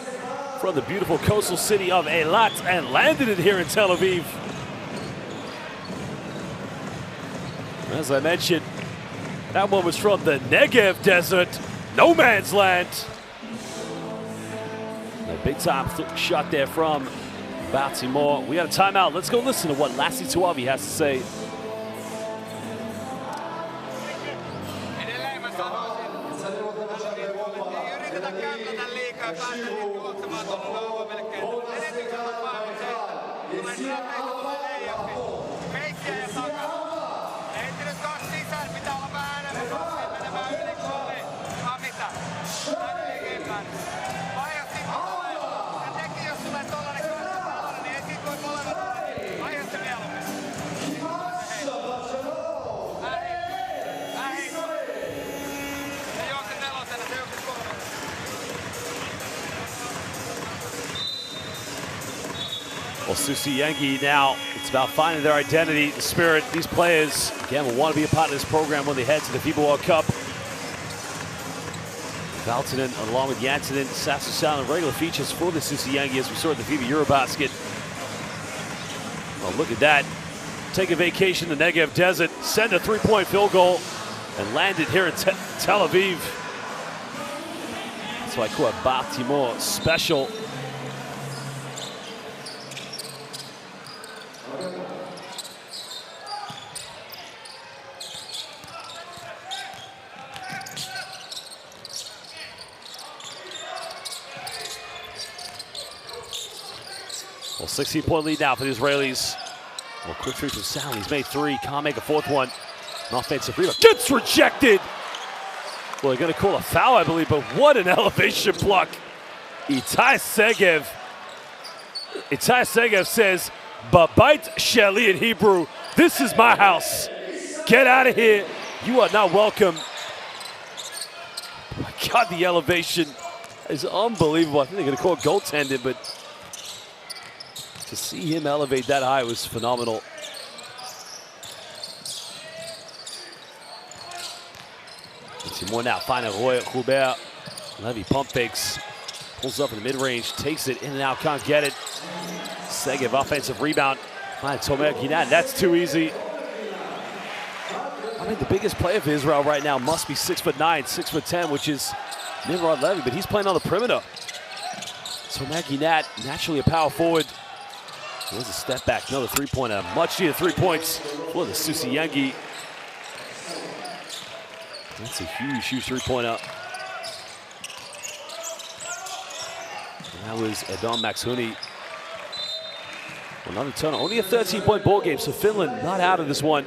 from the beautiful coastal city of Eilat and landed it here in Tel Aviv. As I mentioned, that one was from the Negev desert, no man's land. A big time shot there from Batsi Moore. We got a timeout. Let's go listen to what Lassie Tuavi has to say. Well, Susi Yengi now, it's about finding their identity, the spirit. These players, again, will want to be a part of this program when they head to the FIBA World Cup. Valtonen, along with Janssenen, Sassu Salin, regular features for the Susi Yengi as we saw at the FIBA Eurobasket. Well, look at that. Take a vacation in the Negev Desert, send a three-point field goal, and land it here in Tel Aviv. That's why I call it Batsi Moore special. Well, 16-point lead now for the Israelis. Well, quick three from Salin. He's made three. Can't make a fourth one. An offensive rebound. Gets rejected. Well, they're going to call a foul, I believe, but what an elevation block. Itai Segev says, Babait Sheli in Hebrew. This is my house. Get out of here. You are not welcome. Oh my God, the elevation is unbelievable. I think they're going to call it goaltending, but to see him elevate that high was phenomenal. Let's see more now. Finding Roy Hubert. Levy pump fakes. Pulls up in the mid-range. Takes it in and out. Can't get it. Segev offensive rebound. Find Tomer Ginat. That's too easy. I mean, the biggest player for Israel right now must be 6'9", 6'10", which is Nimrod Levy, but he's playing on the perimeter. Tomer Ginat, naturally a power forward. There's a step back, another three-pointer. Much needed 3 points for the Susi Yengi. That's a huge, huge three-pointer. That was Edom Maxhuni. Another turner, only a 13-point ball game, so Finland not out of this one.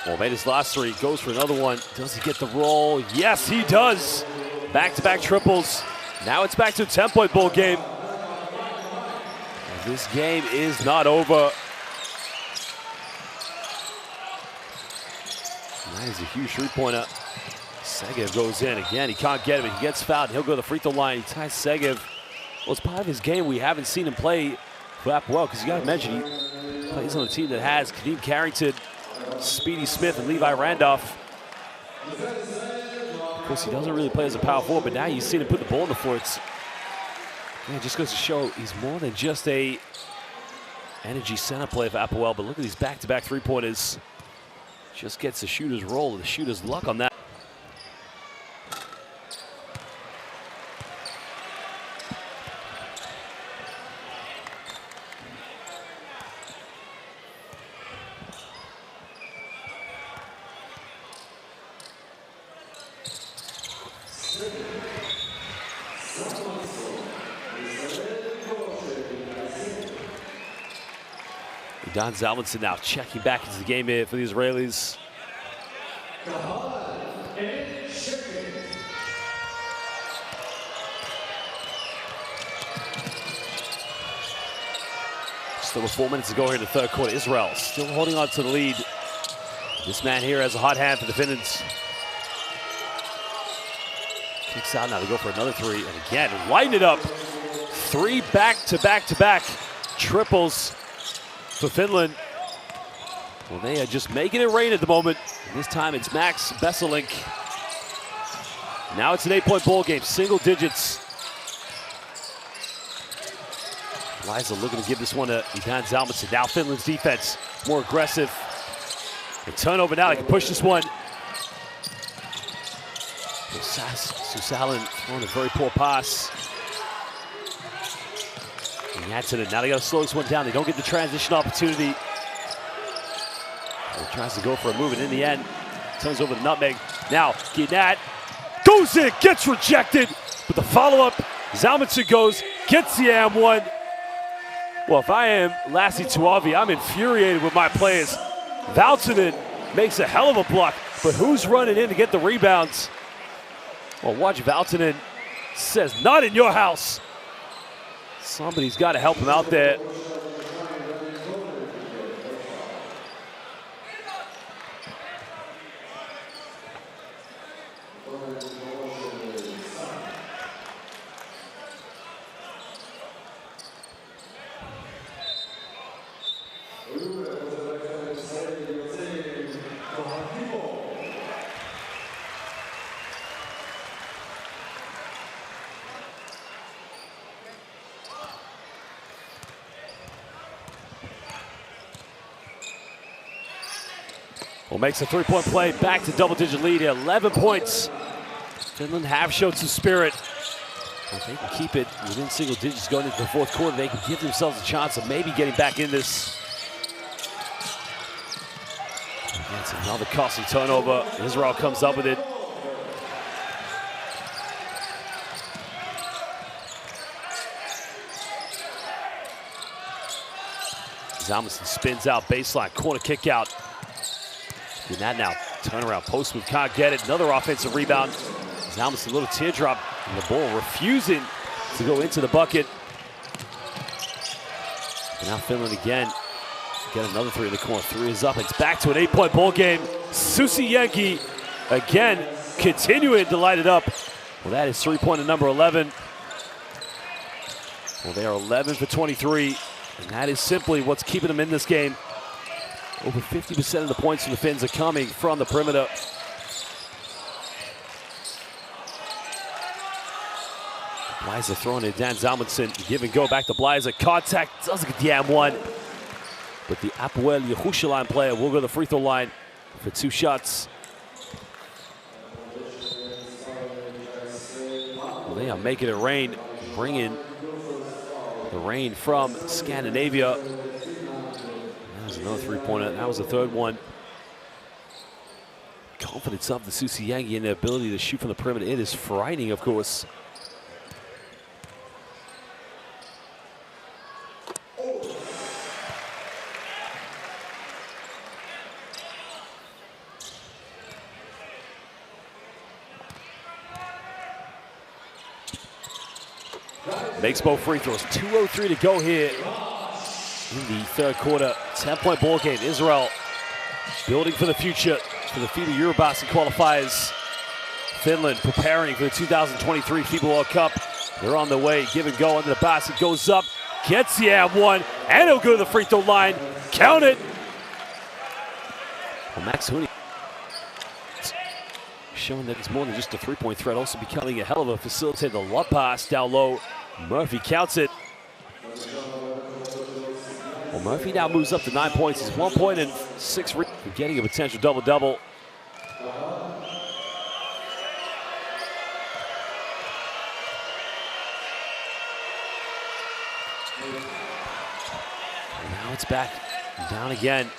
Well, made his last three, goes for another one. Does he get the roll? Yes, he does. Back-to-back triples. Now it's back to a 10-point ball game. And this game is not over. And that is a huge three-pointer. Segev goes in again. He can't get it, but he gets fouled. He'll go to the free throw line. He ties Segev. Well, it's part of his game. We haven't seen him play that well because you got to mention he plays on a team that has Kadeem Carrington, Speedy Smith and Levi Randolph. Of course, he doesn't really play as a power forward, but now you've seen him put the ball on the floor. It just goes to show he's more than just a energy center player for Apoel. But look at these back-to-back three-pointers. Just gets the shooter's roll, the shooter's luck on that. Don Zalmanson now checking back into the game here for the Israelis. Still with 4 minutes to go here in the third quarter. Israel still holding on to the lead. This man here has a hot hand for the Finns. Kicks out now to go for another three. And again, lighten it up. 3 back-to-back-to-back triples for Finland. Well, they are just making it rain at the moment. And this time it's Max Besselink. Now it's an 8-point ball game, single digits. Liza looking to give this one to Idan Zalmanson. Now Finland's defense more aggressive. The turnover now, they can push this one. Susalin throwing a very poor pass. And Janssen, now they got to slow this one down. They don't get the transition opportunity. He tries to go for a move, and in the end, turns over the nutmeg. Now, Ginat goes in, gets rejected. But the follow-up, Zalmanson goes, gets the and one. Well, if I am Lassi Tuavi, I'm infuriated with my players. Valtonen makes a hell of a block, but who's running in to get the rebounds? Well, watch Valtonen, says, not in your house. Somebody's got to help him out there. Well, makes a three-point play, back to double-digit lead here, 11 points. Finland have showed some spirit. Well, if they can keep it within single digits going into the fourth quarter, they can give themselves a chance of maybe getting back in this. That's another costly turnover. Israel comes up with it. Zalmanson spins out, baseline, corner kick out. And that now, turnaround, post move, can't get it. Another offensive rebound. Zalmanson, a little teardrop, and the ball refusing to go into the bucket. And now Finland again, get another three in the corner. 3 is up, it's back to an 8-point ball game. Susi Yenki again, continuing to light it up. Well, that is three-pointer number 11. Well, they are 11 for 23, and that is simply what's keeping them in this game. Over 50% of the points from the Finns are coming from the perimeter. Blyza throwing it, Dan Zalmanson, give and go back to Blyza. Contact, doesn't get the M1. But the Apoel Yerushalayim player will go to the free throw line for 2 shots. Well, they are making it rain, bringing the rain from Scandinavia. That was another three-pointer. That was the third one. Confidence of the Susi Yenki and the ability to shoot from the perimeter. It is frightening, of course. Makes both free throws. 2:03 to go here in the third quarter. 10-point ball game. Israel building for the future for the FIBA Eurobasket qualifiers. Finland preparing for the 2023 FIBA World Cup. They're on their way. Give and go under the basket. Goes up. Gets the and one. And he'll go to the free throw line. Count it. Well, Max Hooney showing that he's more than just a three-point threat, also becoming a hell of a facilitator. The love pass down low. Murphy counts it. Well, Murphy now moves up to 9 points. He's 1 point and 6 rebounds, getting a potential double-double. Now it's back down again.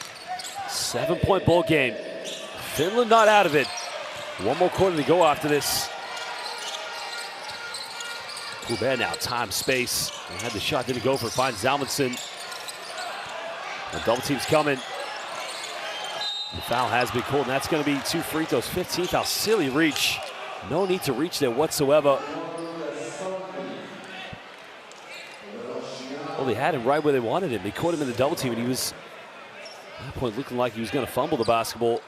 7-point ball game. Finland not out of it. One more quarter to go after this. Qualifiers now, time, space. They had the shot, didn't go for it. Finds Zalmanson. The double team's coming. The foul has been called, and that's going to be 2 free throws. 15th foul, silly reach. No need to reach there whatsoever. Well, they had him right where they wanted him. They caught him in the double team, and he was, at that point, looking like he was going to fumble the basketball.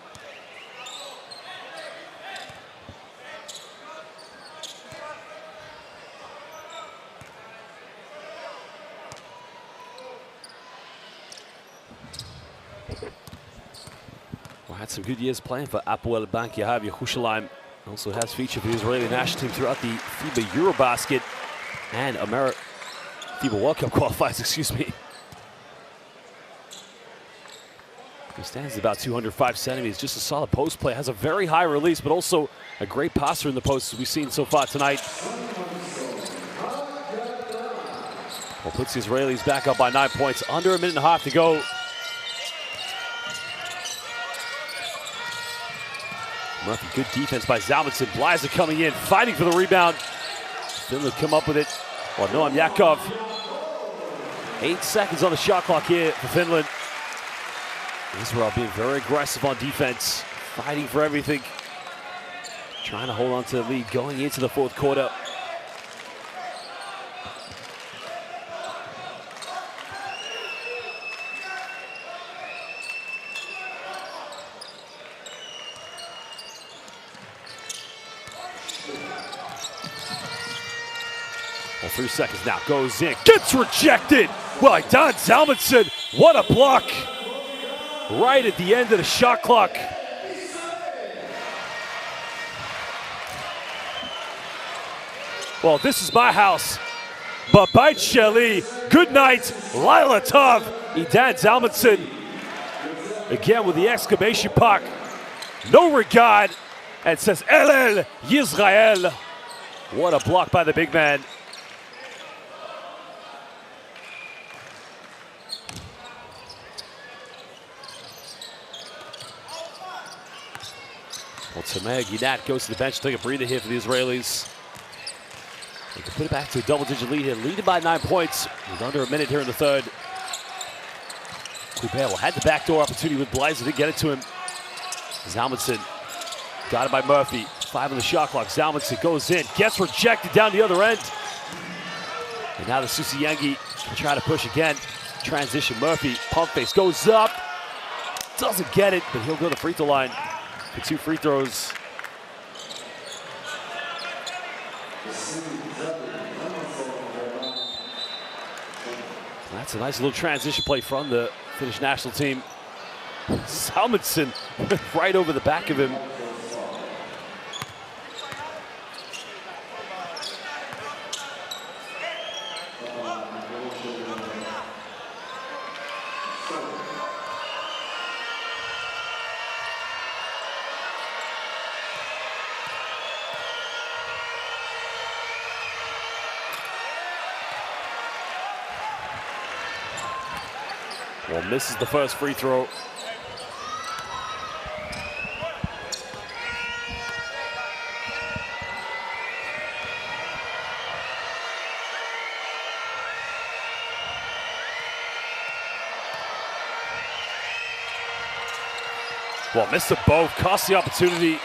Well, had some good years playing for Hapoel Bank Yehav Yerushalayim. Also has featured for the Israeli national team throughout the FIBA Eurobasket and FIBA World Cup qualifiers, excuse me. He stands about 205 centimeters, just a solid post play. Has a very high release, but also a great passer in the post, as we've seen so far tonight. Well, puts the Israelis back up by 9 points. Under a minute and a half to go. Murphy, good defense by Zalmanson. Blazer coming in, fighting for the rebound. Finland come up with it. Well, Noam Yakov. 8 seconds on the shot clock here for Finland. Israel being very aggressive on defense, fighting for everything. Trying to hold on to the lead going into the fourth quarter. Well, 3 seconds now, goes in, gets rejected. Well, done, Zalmanson, what a block. Right at the end of the shot clock. Well, this is my house. Babait Sheli, good night, Lila Tov, Idan Zalmanson. Again with the exclamation mark. No regard, and says El Yisrael. What a block by the big man. Well, Tameh Ginat goes to the bench to take a breather here for the Israelis. They can put it back to a double-digit lead here, leading by 9 points with under a minute here in the third. Qualifiers had the backdoor opportunity with Blazer, didn't get it to him. Zalmanson got it by Murphy. 5 on the shot clock. Zalmanson goes in, gets rejected down the other end. And now the Susiyengi can try to push again. Transition, Murphy, pump face, goes up. Doesn't get it, but he'll go to the free throw line. The 2 free throws. That's a nice little transition play from the Finnish national team. Zalmanson right over the back of him. Well, misses the first free throw. Well, missed them both, cost the opportunity.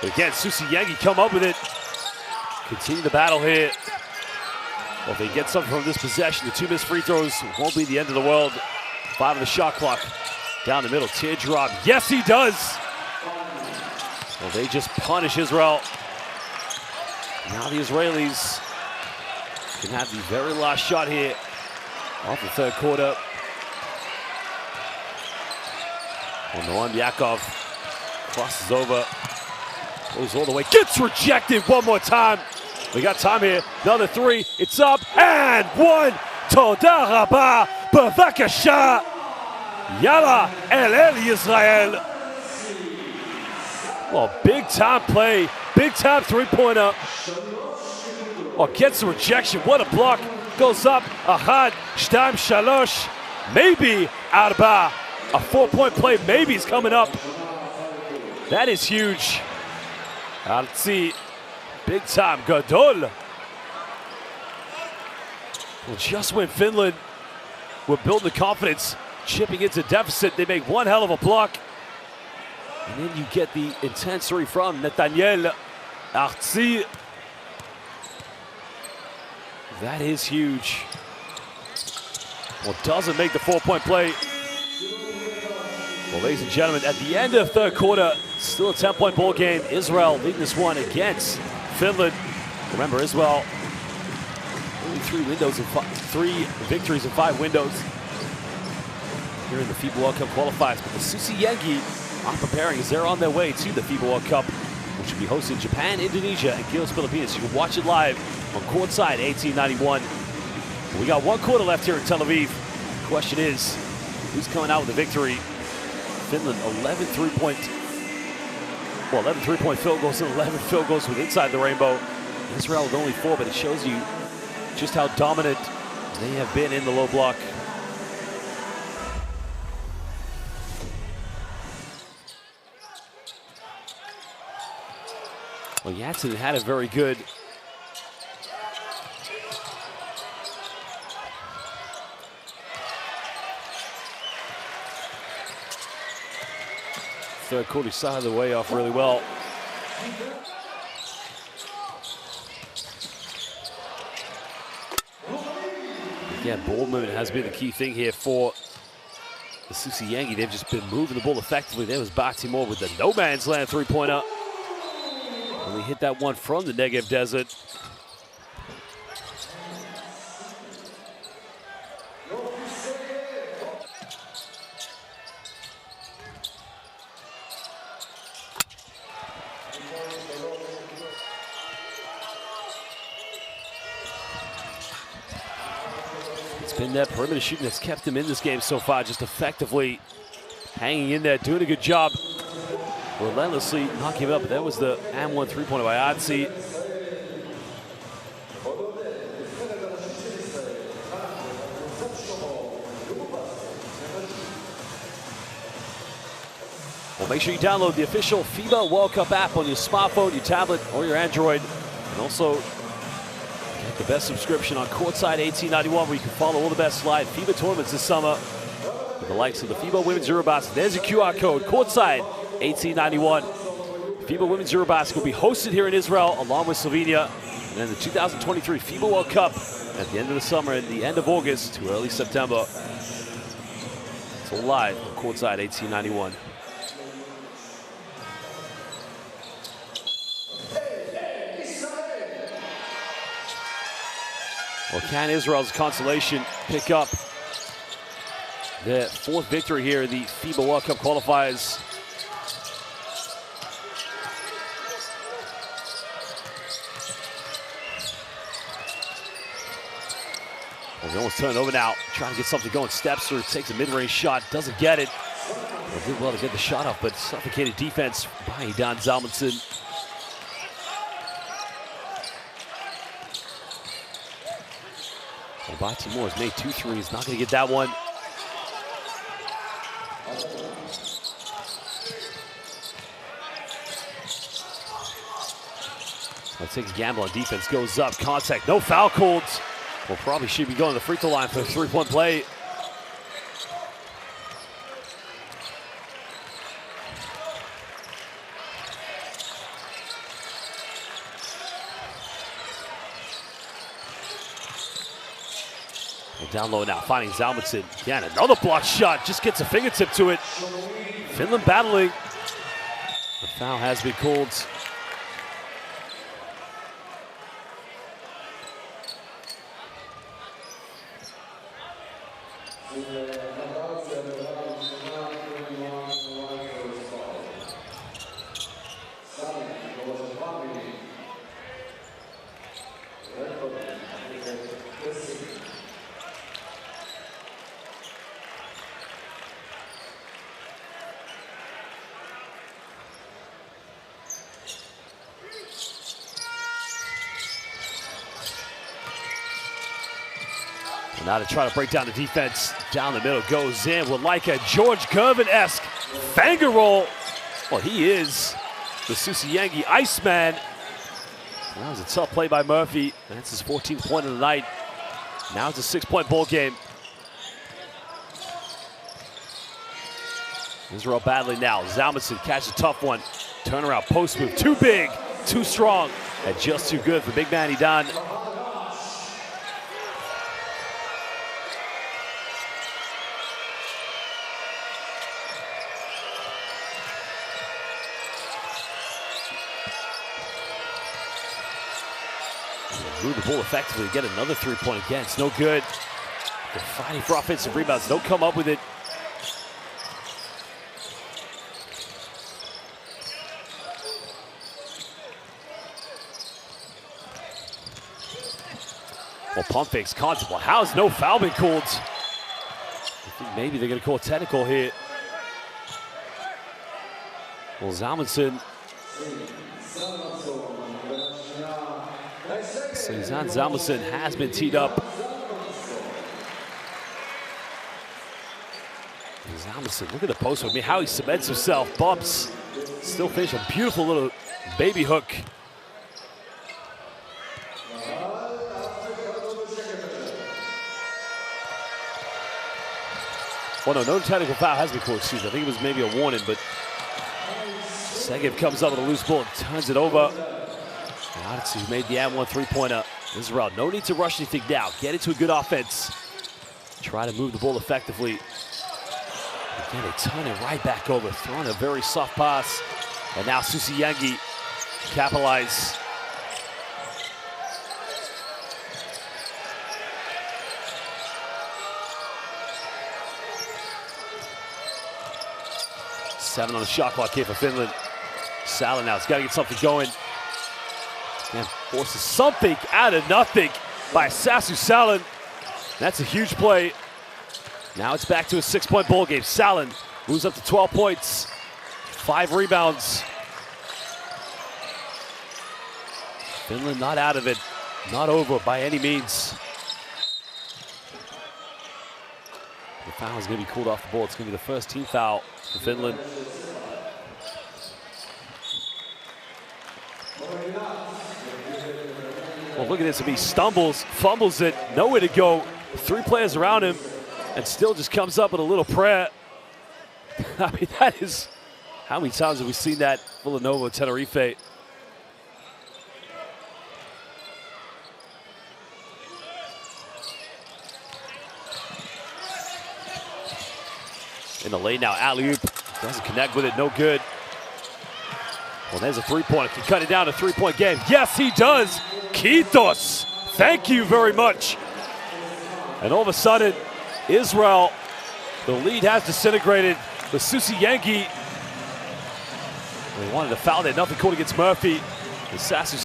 But again, Susiyengi come up with it. Continue the battle here. Well, if they get something from this possession, the 2 missed free throws won't be the end of the world. 5 on the shot clock. Down the middle, teardrop. Yes, he does. Well, they just punish Israel. Now the Israelis can have the very last shot here off the third quarter. On the one, Yakov crosses over, goes all the way, gets rejected one more time. We got time here, another three, it's up, and one. Toda Rabba, bevakasha. Yalla El Yisrael. Well, big time play, big time three-pointer. Oh, gets the rejection, what a block. Goes up, Ahad, Shtaim, Shalosh, maybe Arba. A 4-point play, maybe is coming up. That is huge. Artzi, big time, Gadol. Well, just when Finland were building the confidence, chipping into deficit, they make one hell of a block. And then you get the intense three from Nathaniel Artzi. That is huge. Well, doesn't make the 4-point play. Well, ladies and gentlemen, at the end of third quarter, still a 10-point ball game. Israel leading this one against Finland. Remember, Israel only three victories in 5 windows here in the FIBA World Cup qualifiers. But the Susi Yengi are preparing as they're on their way to the FIBA World Cup, which will be hosted in Japan, Indonesia, and Gilas, Philippines. You can watch it live on courtside 1891. We got 1 quarter left here in Tel Aviv. The question is, who's coming out with the victory? Finland 11 three-point field goals and 11 field goals with inside the rainbow. Israel with only 4, but it shows you just how dominant they have been in the low block. Well, Yatsen had a very good third quarter. He started the way off really well. Again, ball movement has been the key thing here for the Susi Yengi. They've just been moving the ball effectively. There was Bakhtimor with the no man's land three-pointer. And we hit that one from the Negev Desert. It's been that perimeter shooting that's kept him in this game so far, just effectively hanging in there, doing a good job. Relentlessly not giving up. That was the and-one three-pointer by Artzi. Well, make sure you download the official FIBA World Cup app on your smartphone, your tablet, or your Android. And also get the best subscription on Courtside 1891, where you can follow all the best live FIBA tournaments this summer with the likes of the FIBA Women's Eurobasket. There's your QR code, Courtside 1891. FIBA Women's Eurobasket will be hosted here in Israel along with Slovenia. And then the 2023 FIBA World Cup at the end of the summer and the end of August to early September. It's all live on Courtside 1891. Well, can Israel's consolation pick up their 4th victory here in the FIBA World Cup qualifiers? Well, they almost turn it over now, trying to get something going. Steps through, takes a mid-range shot, doesn't get it. Well, did well to get the shot off, but suffocated defense by Idan Zalmanson. Well, Bakhtimor has made 2 threes, not going to get that one. Let's take a gamble on defense, goes up, contact, no foul called. Well, probably should be going to the free throw line for a 3-point play. Down low now, finding Zalmanson. Again, another block shot, just gets a fingertip to it. Finland battling. The foul has been called. Now to try to break down the defense. Down the middle goes in with like a George Gervin-esque finger roll. Well, he is the Susiyangi Iceman. That was a tough play by Murphy. That's his 14th point of the night. Now it's a 6-point ball game. Israel battling now. Zalmanson catches a tough one. Turnaround post move. Too big, too strong, and just too good for big Manny Don. Move the ball effectively, get another 3-point again. It's no good. They're fighting for offensive rebounds. Don't come up with it. Well, pump fakes constable. How's no foul been called? I think maybe they're going to call a technical here. Well, Zalmanson. Suzanne Zalmanson has been teed up. Zalmanson, look at the post with me, how he cements himself, bumps. Still finish a beautiful little baby hook. Well, no technical foul has been called, excuse me. I think it was maybe a warning, but Segev comes up with a loose ball and turns it over. Odyssey made the and one 3-pointer. Israel, no need to rush anything now. Get into a good offense. Try to move the ball effectively. Again, they turn it right back over, throwing a very soft pass. And now Susiyangi capitalize. Seven on the shot clock here for Finland. Sala now, it's got to get something going. And forces something out of nothing by Sasu Salin. That's a huge play. Now it's back to a 6-point ball game. Salin moves up to 12 points, 5 rebounds. Finland not out of it, not over by any means. The foul is going to be called off the ball. It's going to be the first team foul for Finland. Well, look at this. If he stumbles, fumbles it, nowhere to go. 3 players around him, and still just comes up with a little prayer. I mean, that is, how many times have we seen that? Villanova, Tenerife. In the lane now, alley-oop. Doesn't connect with it, no good. Well, there's a 3-pointer. Can cut it down to a 3-point game. Yes, he does. Kitos, thank you very much. And all of a sudden, Israel, the lead has disintegrated. The Susiyangi, they wanted to foul there. Nothing called against Murphy. The Sasu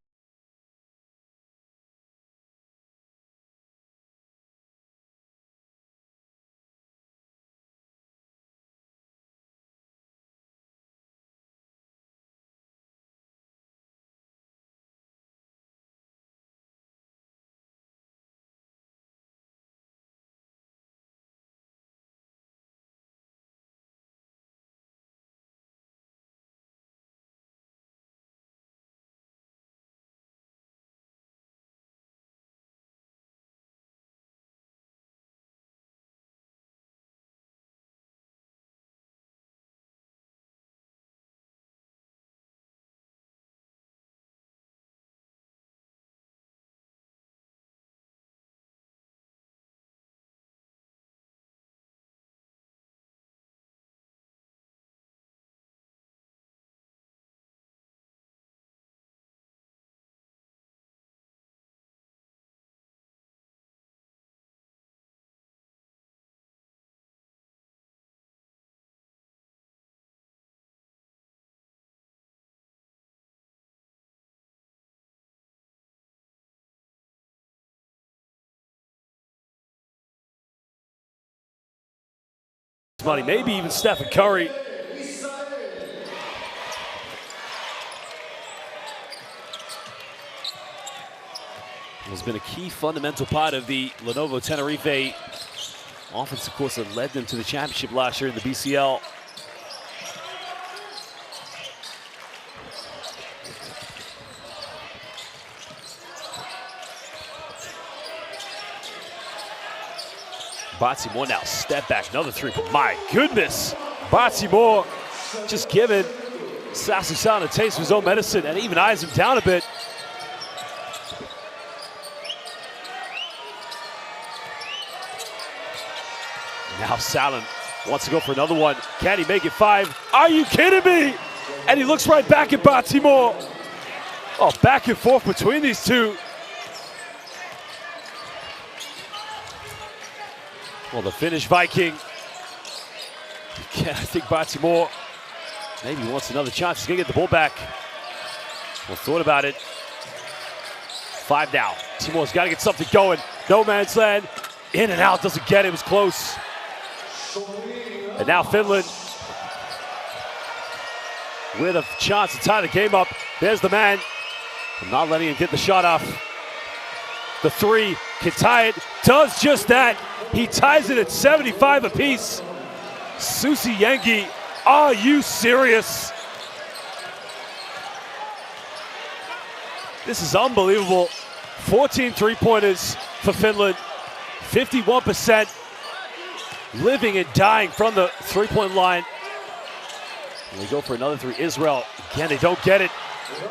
money, maybe even Stephen Curry. has been a key fundamental part of the Lenovo Tenerife offense, of course, that led them to the championship last year in the BCL. Batsimore now, step back, another three. My goodness, Batsimore just giving Sasu a taste of his own medicine and even eyes him down a bit. Now Salin wants to go for another one. Can he make it 5? Are you kidding me? And he looks right back at Batsimore. Oh, back and forth between these two. Well, the Finnish Viking. I think Batsimore maybe wants another chance. He's gonna get the ball back. Well, thought about it. 5 now. Timore's gotta get something going. No man's land. In and out, doesn't get it, it was close. And now Finland with a chance to tie the game up. There's the man. I'm not letting him get the shot off. The 3 can tie it, does just that. He ties it at 75 apiece. Susi Yengi, are you serious? This is unbelievable. 14 three-pointers for Finland, 51%. Living and dying from the three-point line. And they go for another 3. Israel, again, they don't get it.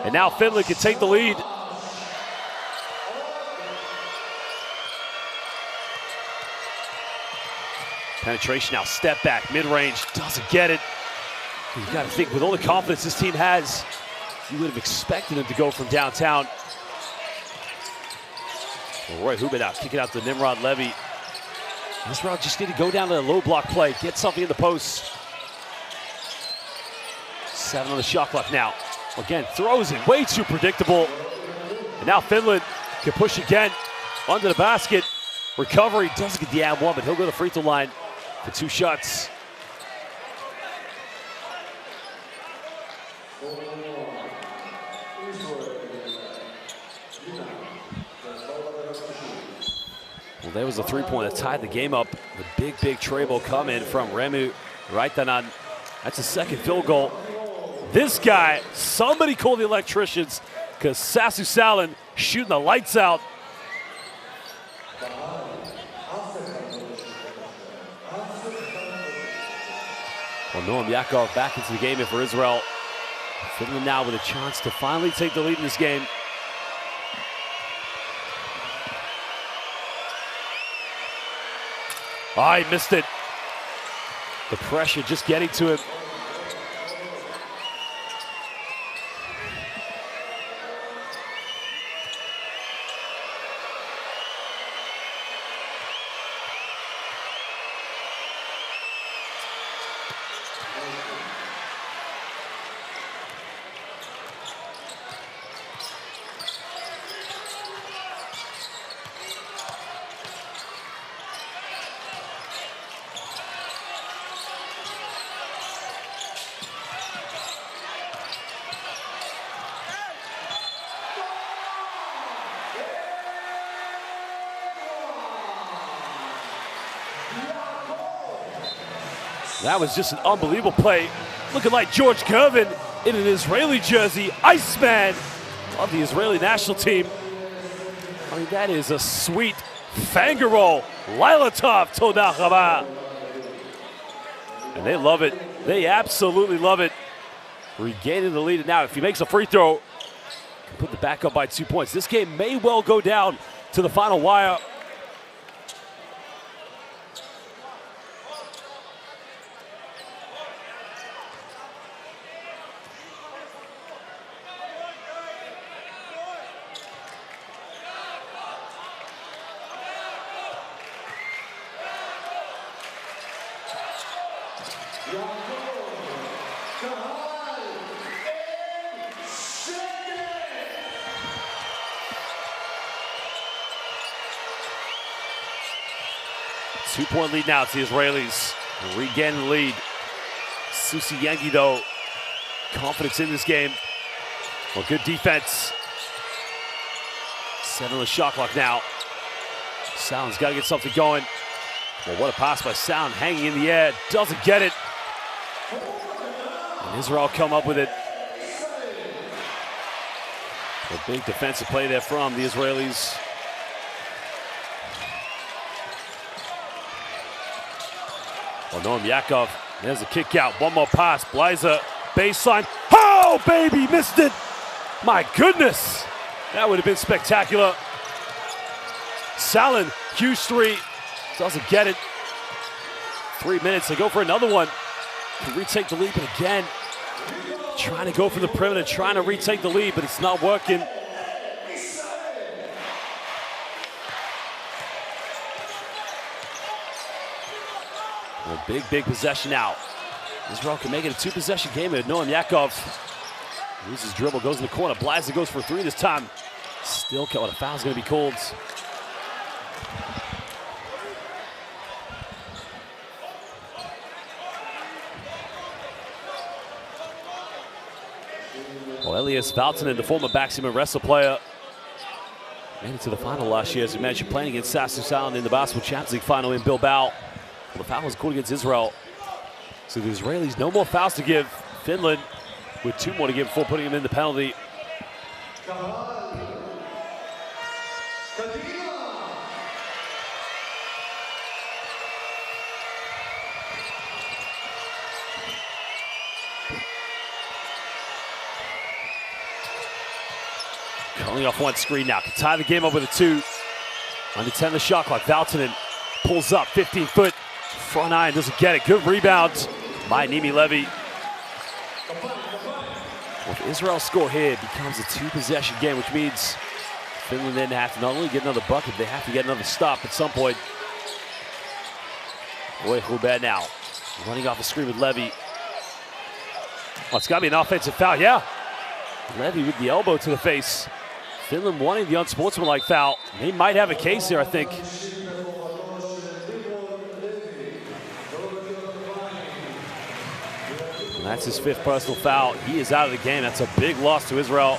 And now Finland can take the lead. Penetration now, step back, mid-range, doesn't get it. You gotta think, with all the confidence this team has, you would have expected him to go from downtown. Well, Roy Hubert out, kick it out to Nimrod Levy. Israel just need to go down to the low block play, get something in the post. 7 on the shot clock now. Again, throws it, way too predictable. And now Finland can push again, under the basket. Recovery, doesn't get the and one, but he'll go to the free throw line for 2 shots. Well, there was a three-pointer that tied the game up. The big treble come in from Remu Raitanen. That's his second field goal. This guy, somebody call the electricians, because Sasu Salin shooting the lights out. Well, Noam Yakov back into the game here for Israel. Finland now with a chance to finally take the lead in this game. Oh, he missed it. The pressure just getting to him. That was just an unbelievable play. Looking like George Gervin in an Israeli jersey. Iceman of the Israeli national team. I mean, that is a sweet finger roll. Lilatov Toda Chava. And they love it. They absolutely love it. Regaining the lead. And now if he makes a free throw, can put the back up by 2 points. This game may well go down to the final wire. Two-point lead now to the Israelis. Regain the lead. Susi Yengi, though, confidence in this game. Well, good defense. 7 on the shot clock now. Sound's got to get something going. Well, what a pass by Sound, hanging in the air, doesn't get it. And Israel come up with it. A big defensive play there from the Israelis. Well, Noam Yakov, there's a kick out. One more pass. Blazer, baseline. Oh, baby, missed it. My goodness. That would have been spectacular. Salin, huge three. Doesn't get it. 3 minutes. They go for another one. Can retake the lead, but again, trying to go for the perimeter, trying to retake the lead, but it's not working. A big possession now. Israel can make it a 2-possession game. Noam Yakov loses dribble, goes in the corner. Blazer goes for 3 this time. Still, what a foul's going to be called. Well, Elias Valtonen, the former backseam and wrestler player, made it to the final last year, as we mentioned, playing against Sassu Sound in the Basketball Champions League final in Bilbao. Well, the foul was called against Israel. So the Israelis, no more fouls to give. Finland with 2 more to give before putting him in the penalty. Coming off one screen now, can tie the game up with a 2. Under 10 the shot clock. Valtonen pulls up, 15-foot, front iron, doesn't get it. Good rebound by Nimi Levy. Well, if Israel score here, it becomes a 2-possession game, which means Finland then have to not only get another bucket, they have to get another stop at some point. Boy, Hubert now, running off the screen with Levy. Oh, it's got to be an offensive foul, yeah. Levy with the elbow to the face. Finland wanting the unsportsmanlike foul. They might have a case here, I think. And that's his 5th personal foul. He is out of the game. That's a big loss to Israel.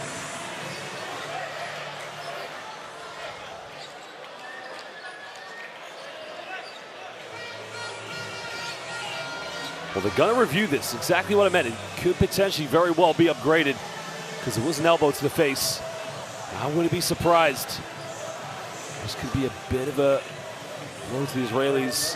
Well, they're going to review this. Exactly what I meant. It could potentially very well be upgraded because it was an elbow to the face. I wouldn't be surprised. This could be a bit of a blow to the Israelis.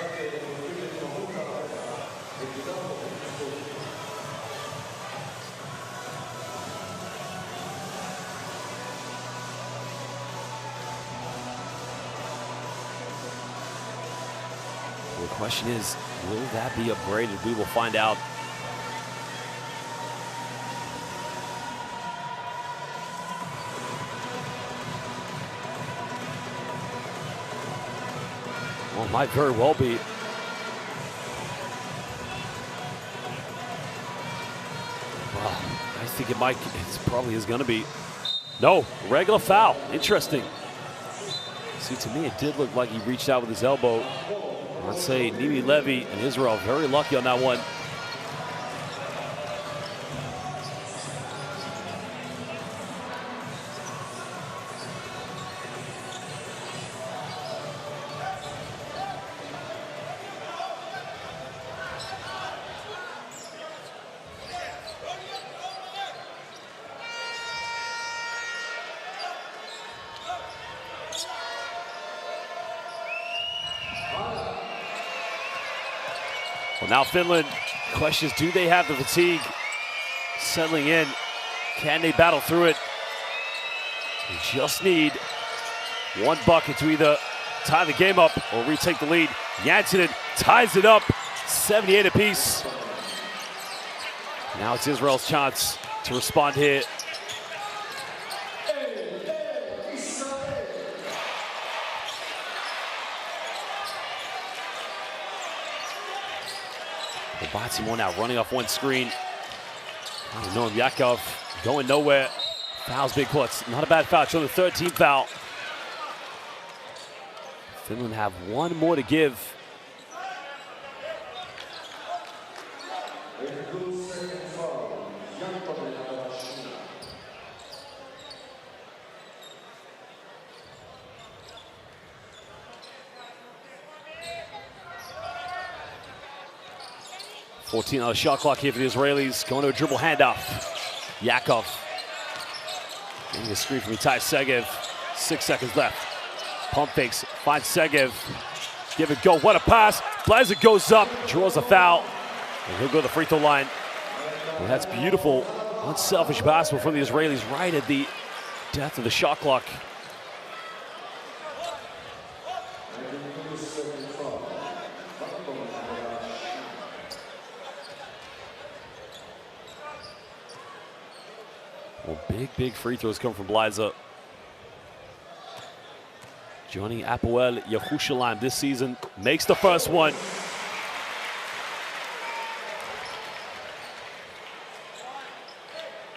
Well, the question is, will that be upgraded? We will find out. Well, might very well be. Well, I think it probably is going to be. No, regular foul. Interesting. See, to me, it did look like he reached out with his elbow. I'd say Nimi Levy and Israel very lucky on that one. Well, now Finland, the question is, do they have the fatigue settling in? Can they battle through it? They just need 1 bucket to either tie the game up or retake the lead. Janssinen ties it up, 78 apiece. Now it's Israel's chance to respond here. Baltimore now running off one screen. Noam Yakov going nowhere. Foul's big call. It's not a bad foul. It's on the 13th foul. Finland have 1 more to give. 14 on the shot clock here for the Israelis. Going to a dribble handoff. Yakov getting a screen from Itai Segev. 6 seconds left. Pump fakes, finds Segev. Give it go, what a pass. Blazer goes up, draws a foul, and he'll go to the free throw line. And that's beautiful, unselfish basketball from the Israelis right at the death of the shot clock. Well, big free throws come from Blazer. Joining Apoel Yerushalayim this season, makes the first one.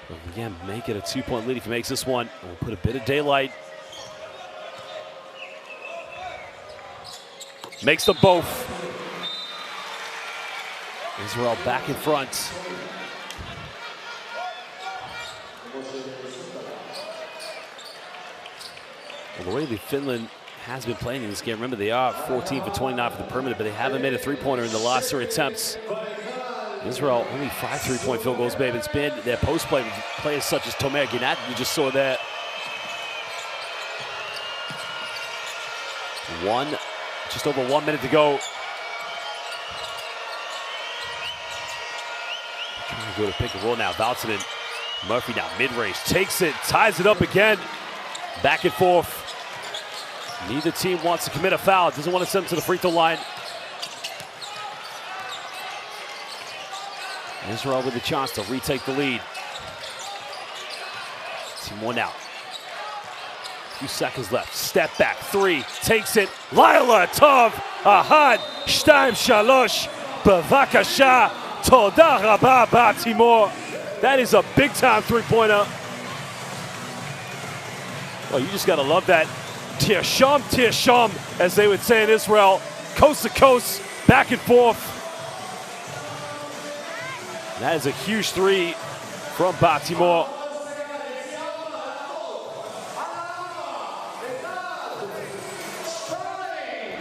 But again, make it a 2-point lead if he makes this one. We'll put a bit of daylight. Makes them both. Israel back in front. Well, the way that Finland has been playing in this game, remember they are 14 for 29 for the perimeter, but they haven't made a three-pointer in the last 3 attempts. Israel only 5 3-point field goals, babe. It's been their post play with players such as Tomer Ginat. You just saw that. Just over 1 minute to go. Trying to go to pick and roll now. Valtonen. Murphy now mid-range, takes it, ties it up again. Back and forth. Neither team wants to commit a foul. Doesn't want to send them to the free throw line. Israel with a chance to retake the lead. Team one out. A few seconds left. Step back, 3, takes it. Laila Tov, Ahad, Shtaim Shalosh, Bavakasha, Toda Rabba Batimor. That is a big-time three-pointer. Oh, you just gotta love that. Tirsham, as they would say in Israel. Coast to coast, back and forth. That is a huge 3 from Batimor.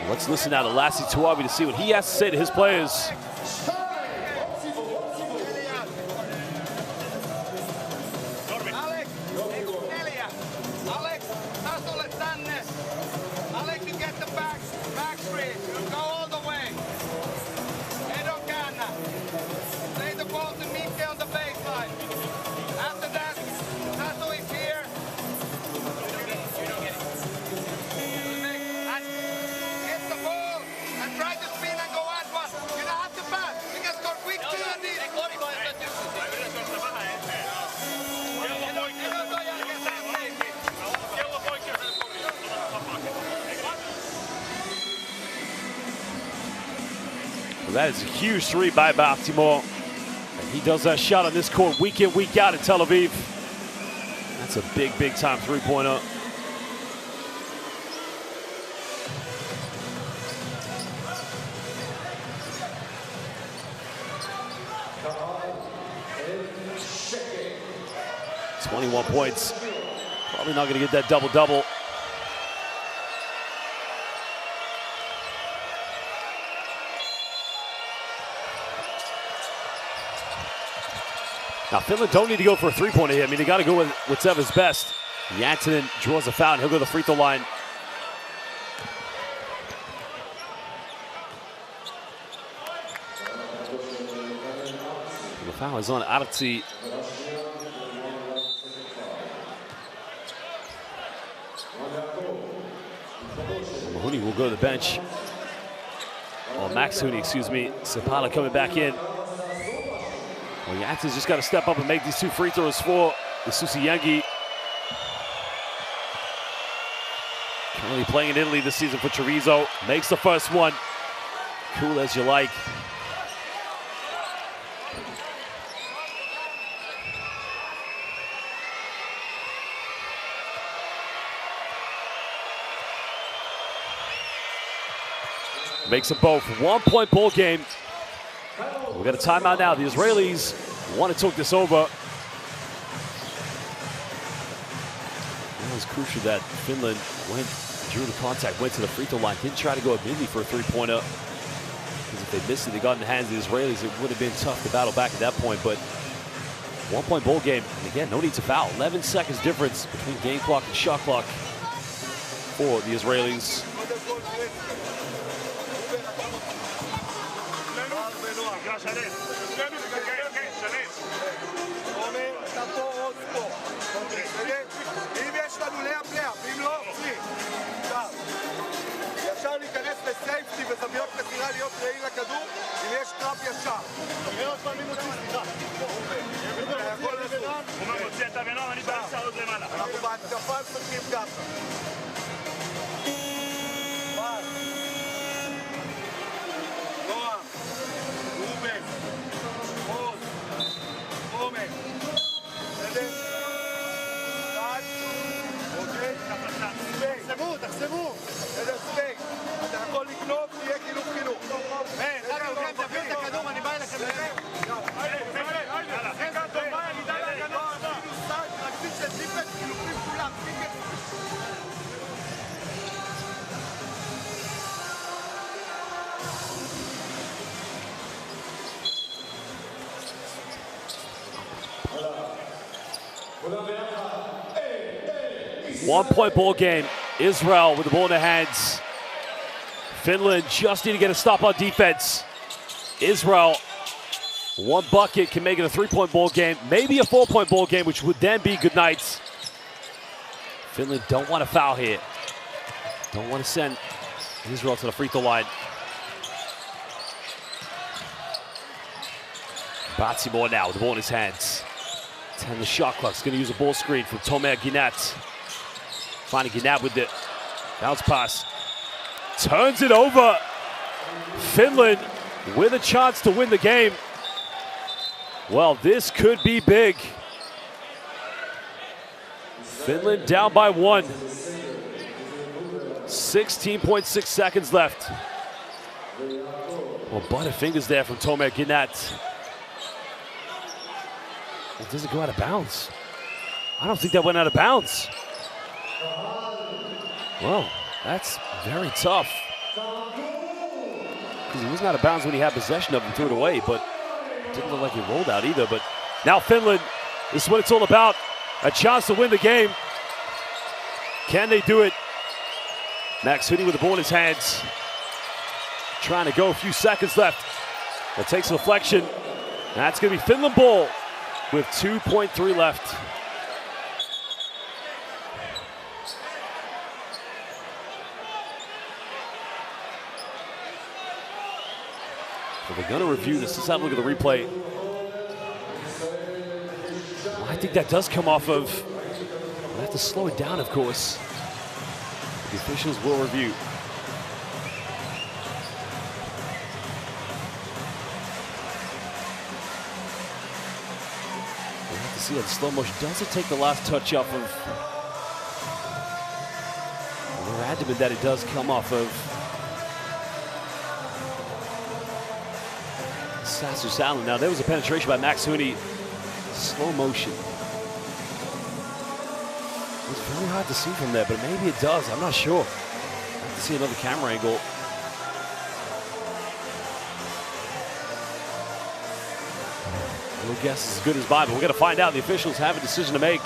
Let's listen now to Lassie Tuabi to see what he has to say to his players. That is a huge 3 by Baltimore. And he does that shot on this court week in, week out in Tel Aviv. That's a big time three-pointer. .21 points. Probably not going to get that double-double. Now, Finland don't need to go for a three-pointer here. I mean, they got to go with whatever's best. Jantonen draws a foul, and he'll go to the free throw line. And the foul is on Artzi. Mahoney will go to the bench. Oh, Max Hooney, excuse me. Sapala coming back in. Well, Jantonen's just got to step up and make these 2 free throws for the Susiyengi. Currently playing in Italy this season for Treviso. Makes the first one. Cool as you like. Makes them both. 1-point ball game. We got a timeout now. The Israelis want to talk this over. It was crucial that Finland drew the contact, went to the free throw line, didn't try to go immediately for a three-pointer. Because if they missed it, they got in the hands of the Israelis. It would have been tough to battle back at that point, but 1-point ball game. And again, no need to foul. 11 seconds difference between game clock and shot clock for the Israelis. אם יש לנו לאפ, ואם לא, צרי. ישר להיכנס לסייפטי וזוויות מסירה להיות רעי לכדור, אם יש טראפ ישר. תראה עוד פעם מי מוציא, סליחה. הוא מוציא את הבנון, אני באמצע עוד למעלה. אנחנו בהתקפה משחקים ככה. נועם, רובן, עוז, עומק. בסדר? תחסמו. בסדר, ספייק. אתה יכול לקנות, תהיה חינוך. תביא את הכדור, אני בא אליכם. One-point ball game. Israel with the ball in their hands. Finland just need to get a stop on defense. Israel, one bucket can make it a 3-point ball game, maybe a 4-point ball game, which would then be good nights. Finland don't want to foul here. Don't want to send Israel to the free throw line. Batsimore now with the ball in his hands. 10 the shot clock. He's going to use a ball screen from Tomer Ginat. Finding Ginat with the bounce pass. Turns it over. Finland with a chance to win the game. Well, this could be big. Finland down by 1. 16.6 seconds left. Well, butterfingers there from Tomer Ginat. Well, does it go out of bounds? I don't think that went out of bounds. Well, that's very tough. Because he wasn't out of bounds when he had possession of it and threw it away, but it didn't look like he rolled out either. But now Finland, this is what it's all about. A chance to win the game. Can they do it? Max Hoodie with the ball in his hands. Trying to go, a few seconds left. That takes a deflection. That's going to be Finland ball with 2.3 left. So we're going to review this. Let's have a look at the replay. Well, I think that does come off of... We'll have to slow it down, of course. The officials will review. We'll have to see how the slow motion does it take the last touch off of... We're adamant that it does come off of Sassu Salin. Now there was a penetration by Max Hooney. Slow motion. It's very hard to see from there, but maybe it does. I'm not sure. I have to see another camera angle. No guess is as good as mine, but we're going to find out. The officials have a decision to make.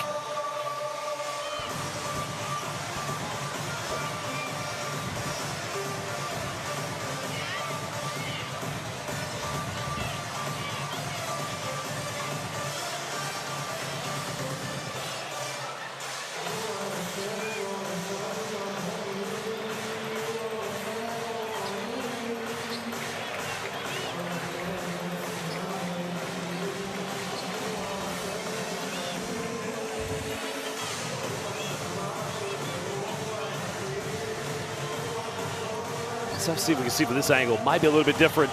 Let's see if we can see from this angle. Might be a little bit different.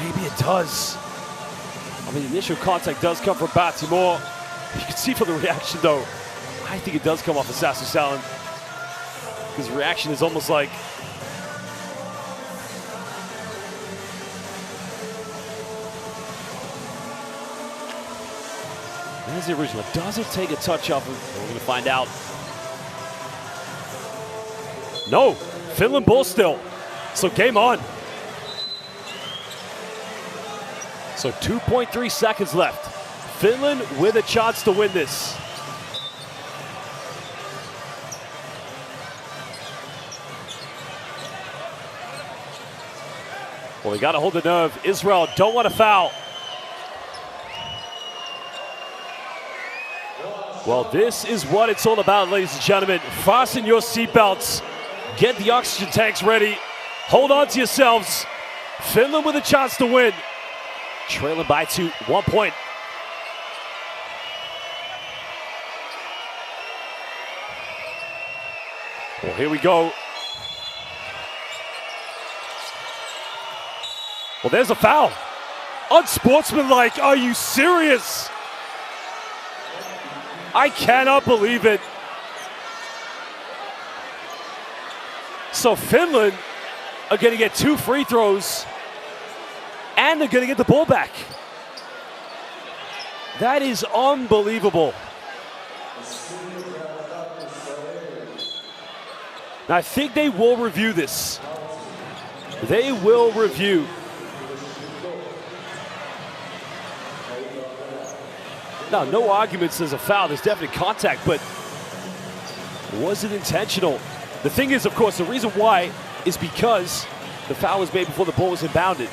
Maybe it does. I mean, the initial contact does come from Batsimore. You can see from the reaction, though. I think it does come off of Sassu Salin. His reaction is almost like... There's the original. Does it take a touch off? We're going to find out. No, Finland ball still. So game on. So 2.3 seconds left. Finland with a chance to win this. Well, they got to hold the nerve. Israel don't want to foul. Well, this is what it's all about, ladies and gentlemen. Fasten your seatbelts. Get the oxygen tanks ready. Hold on to yourselves. Finland with a chance to win. Trailing by 1 point. Well, here we go. Well, there's a foul. Unsportsmanlike. Are you serious? I cannot believe it. So Finland are going to get 2 free throws, and they're going to get the ball back. That is unbelievable. Now, I think they will review this. They will review. Now, no arguments there's a foul. There's definitely contact, but was it intentional? The thing is, of course, the reason why is because the foul was made before the ball was inbounded.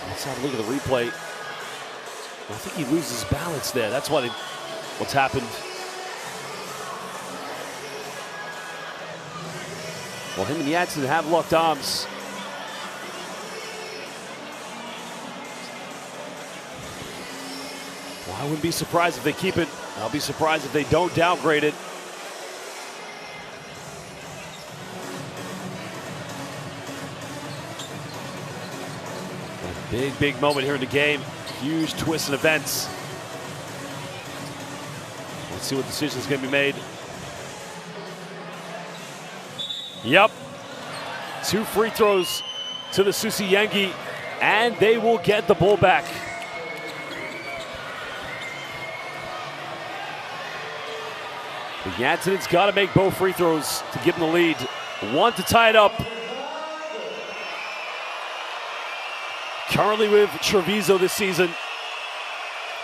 Let's have a look at the replay. I think he loses balance there. That's what's happened. Well, him and Janssen have locked arms. Well, I wouldn't be surprised if they keep it. I'll be surprised if they don't downgrade it. A big, big moment here in the game. Huge twist in events. Let's see what decision is going to be made. Yep. 2 free throws to the Susi Yengi, and they will get the ball back. But Janssen's got to make both free throws to give them the lead. 1 to tie it up. Currently with Treviso this season.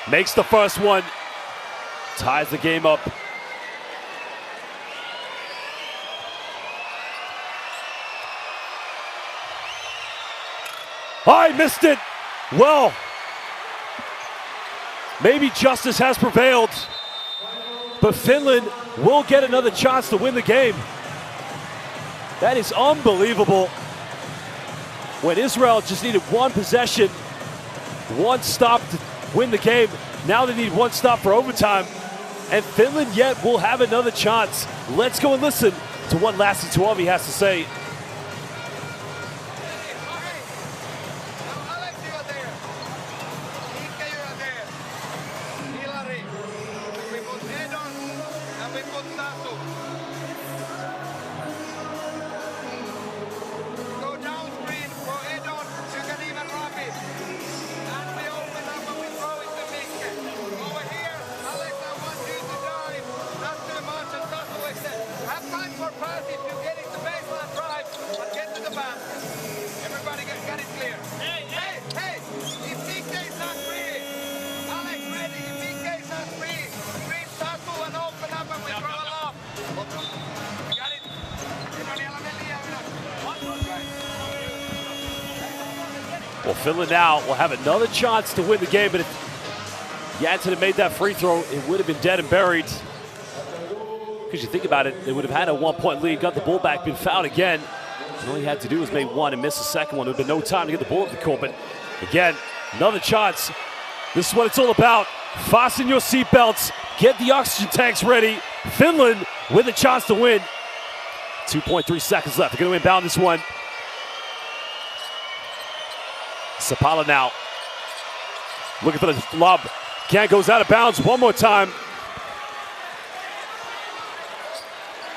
Makes the first one. Ties the game up. I missed it. Well, maybe justice has prevailed, but Finland will get another chance to win the game. That is unbelievable. When Israel just needed 1 possession, 1 stop to win the game, now they need 1 stop for overtime, and Finland yet will have another chance. Let's go and listen to what Lassi Tuovi has to say. Well, Finland now will have another chance to win the game, but if Janssen had made that free throw, it would have been dead and buried. Because you think about it, they would have had a 1-point lead, got the ball back, been fouled again. And all he had to do was make 1 and miss the second one. There would have been no time to get the ball up the court, but again, another chance. This is what it's all about. Fasten your seatbelts, get the oxygen tanks ready. Finland with a chance to win. 2.3 seconds left. They're going to inbound this one. Sapala now looking for the lob. Can't, goes out of bounds one more time.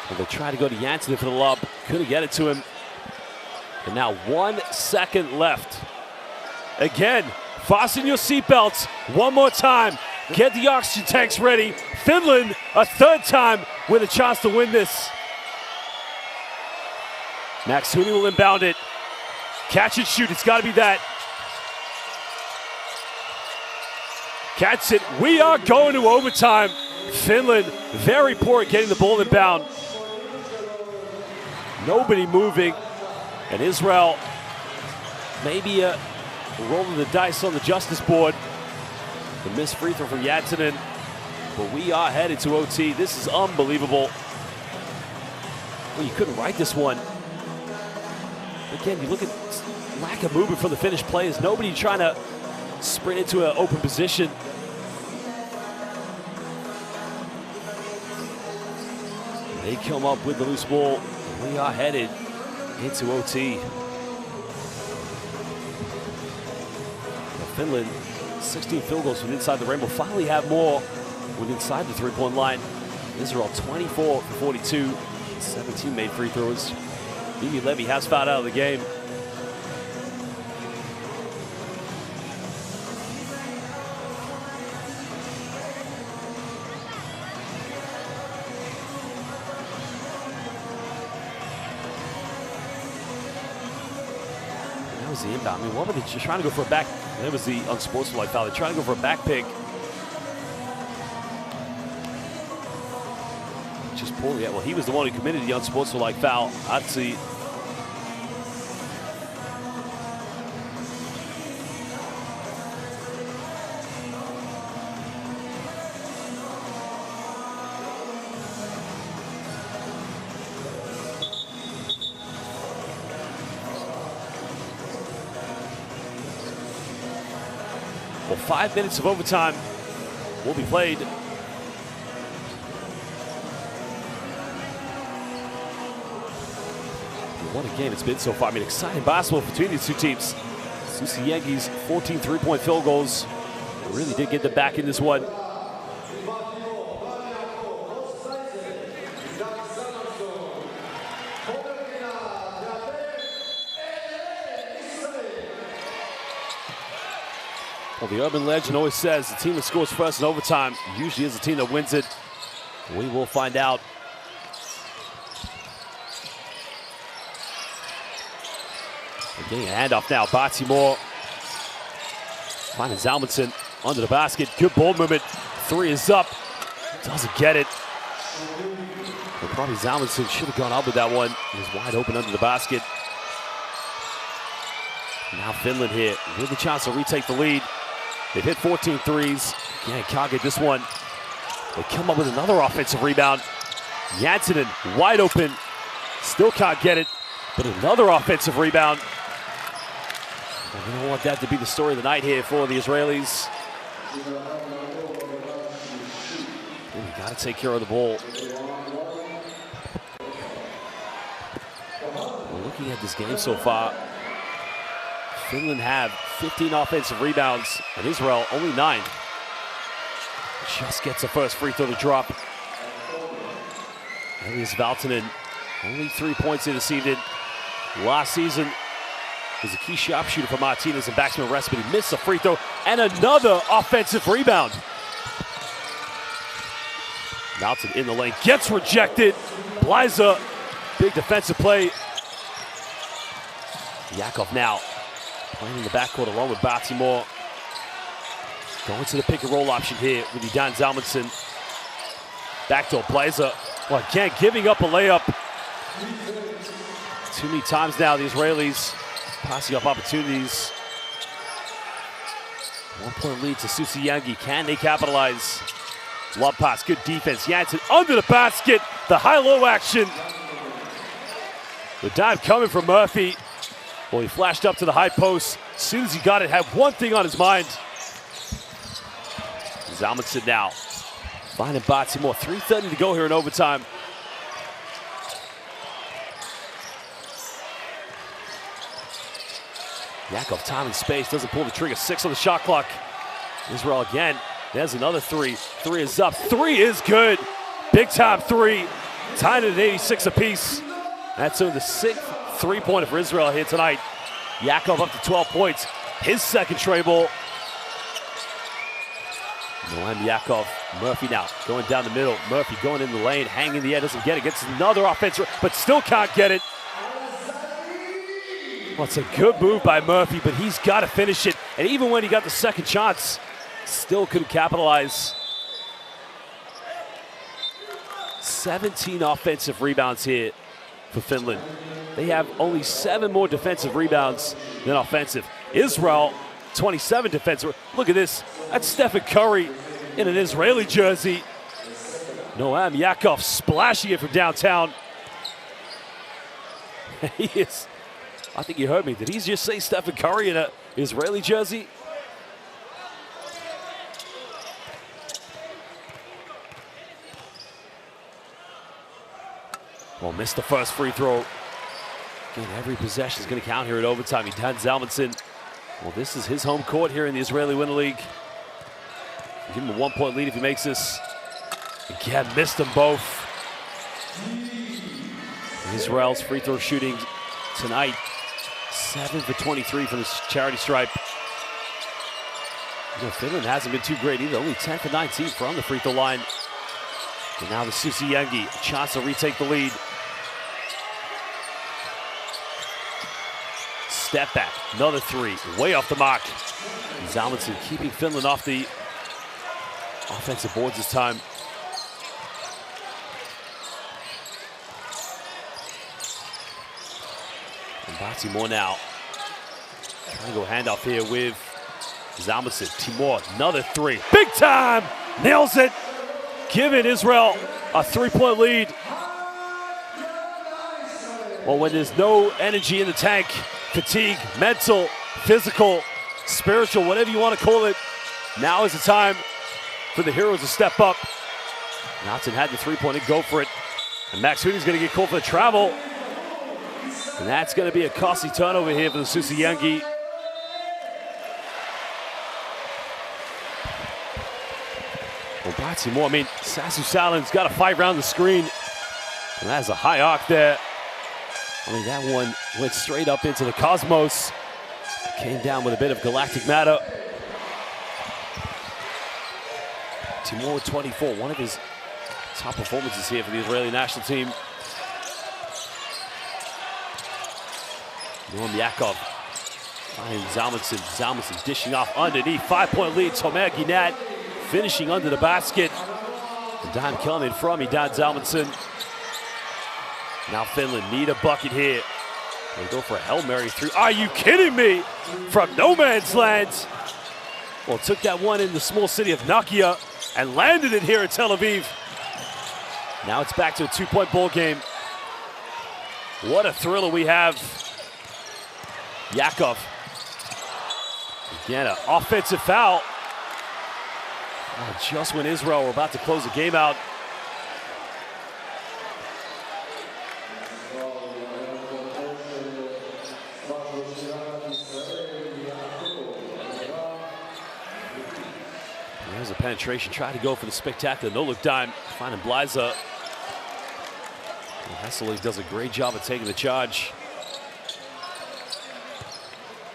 And they try to go to Janssen for the lob. Couldn't get it to him. And now 1 second left. Again, fasten your seatbelts one more time. Get the oxygen tanks ready. Finland, a third time with a chance to win this. Max Hooney will inbound it. Catch and shoot, it's got to be that. Catch it, we are going to overtime. Finland, very poor at getting the ball inbound. Nobody moving. And Israel, maybe rolling the dice on the justice board. The missed free throw from Jäättinen. But we are headed to OT. This is unbelievable. Well, you couldn't write this one. Again, you look at lack of movement from the Finnish players. Nobody trying to sprint into an open position. They come up with the loose ball. We are headed into OT. Finland, 16 field goals from inside the rainbow. Finally have more with inside the three-point line. Israel 24 for 42. 17 made free throws. Mimi Levy has fouled out of the game. That was the inbound. I mean, what were they trying to go for a back? That was the unsportsmanlike foul. They're trying to go for a back pick. Just poorly. Yeah, well, he was the one who committed the unsportsmanlike foul. I'd see. Well, 5 minutes of overtime will be played. What a game it's been so far. I mean, exciting basketball between these two teams. Susi Yengi's 14 three-point field goals really did get them back in this one. Well, the urban legend always says the team that scores first in overtime usually is the team that wins it. We will find out. Getting a handoff now, Moore finding Zalmanson under the basket. Good ball movement. Three is up. Doesn't get it. But probably Zalmanson should have gone up with that one. He was wide open under the basket. Now Finland here with a chance to retake the lead. They've hit 14 threes. Yeah, can't get this one. They come up with another offensive rebound. Jäättinen wide open. Still can't get it, but another offensive rebound. We don't want that to be the story of the night here for the Israelis. We got to take care of the ball. We're looking at this game so far. Finland have 15 offensive rebounds, and Israel only 9. Just gets the first free throw to drop. Elias Valtonen, only 3 points in this evening. Last season was a key sharpshooter for Martinez and backsman rest, but he missed a free throw and another offensive rebound. Melton in the lane, gets rejected. Blyza, big defensive play. Yakov now playing in the backcourt along with Moore. Going to the pick and roll option here with Dan Zalmanson. Backdoor Blyza. Well, again, giving up a layup. Too many times now, the Israelis passing up opportunities. 1 point lead to Susi Yengi. Can they capitalize? Love pass, good defense. Janssen under the basket. The high-low action. The dive coming from Murphy. Well, he flashed up to the high post. As soon as he got it, had one thing on his mind. Zalmanson now finding Moore. 3:30 to go here in overtime. Yakov time and space, doesn't pull the trigger. 6 on the shot clock. Israel again. There's another three. 3 is up. 3 is good. Big time 3. Tied at 86 apiece. That's the 6th three-pointer for Israel here tonight. Yakov up to 12 points. his second tray ball. Noam Yakov, Murphy now going down the middle. Murphy going in the lane, hanging in the air, doesn't get it. Gets another offense, but still can't get it. Well, it's a good move by Murphy, but he's got to finish it. And even when he got the second chance, still couldn't capitalize. 17 offensive rebounds here for Finland. They have only 7 more defensive rebounds than offensive. Israel, 27 defensive. Look at this. That's Stephen Curry in an Israeli jersey. Noam Yakov splashing it from downtown. He is, I think you heard me. Did he just say Stephen Curry in an Israeli jersey? Well, missed the first free throw. Again, every possession is going to count here at overtime. Dan Zalmanson. Well, this is his home court here in the Israeli Winter League. Give him a 1-point lead if he makes this. Again, missed them both. Israel's free throw shooting tonight, 7 for 23 from the charity stripe. You know, Finland hasn't been too great either. Only 10 for 19 from the free throw line. And now the Susi Yengi, a chance to retake the lead. Step back, another 3, way off the mark. Zalmanson keeping Finland off the offensive boards this time. And Timur now trying to go handoff here with Zalmanson. Timur, another 3, big time, nails it, giving Israel a 3-point lead. Well, when there's no energy in the tank, fatigue, mental, physical, spiritual, whatever you want to call it, now is the time for the heroes to step up. Knotson had the 3-point and go for it. And Max Hooney's going to get called for the travel. And that's going to be a costly turnover here for the Susi Yengi. Well, Batsy Moore, I mean, Sasu Salen's got to fight around the screen. And that's a high arc there. I mean, that one went straight up into the cosmos. Came down with a bit of galactic matter. Timur 24, one of his top performances here for the Israeli national team. Noam Yakov finding Zalmanson. Zalmanson dishing off underneath. 5-point lead. Tomer Ginat finishing under the basket. The dime coming from Dan Zalmanson. Now Finland need a bucket here. They go for a Hail Mary 3. Are you kidding me? From no man's land. Well, took that one in the small city of Nakia and landed it here in Tel Aviv. Now it's back to a 2-point ball game. What a thriller we have. Yakov. Again, an offensive foul. Oh, just when Israel were about to close the game out. There's a penetration, try to go for the spectacular no-look dime, finding Blyza. Hesselig does a great job of taking the charge.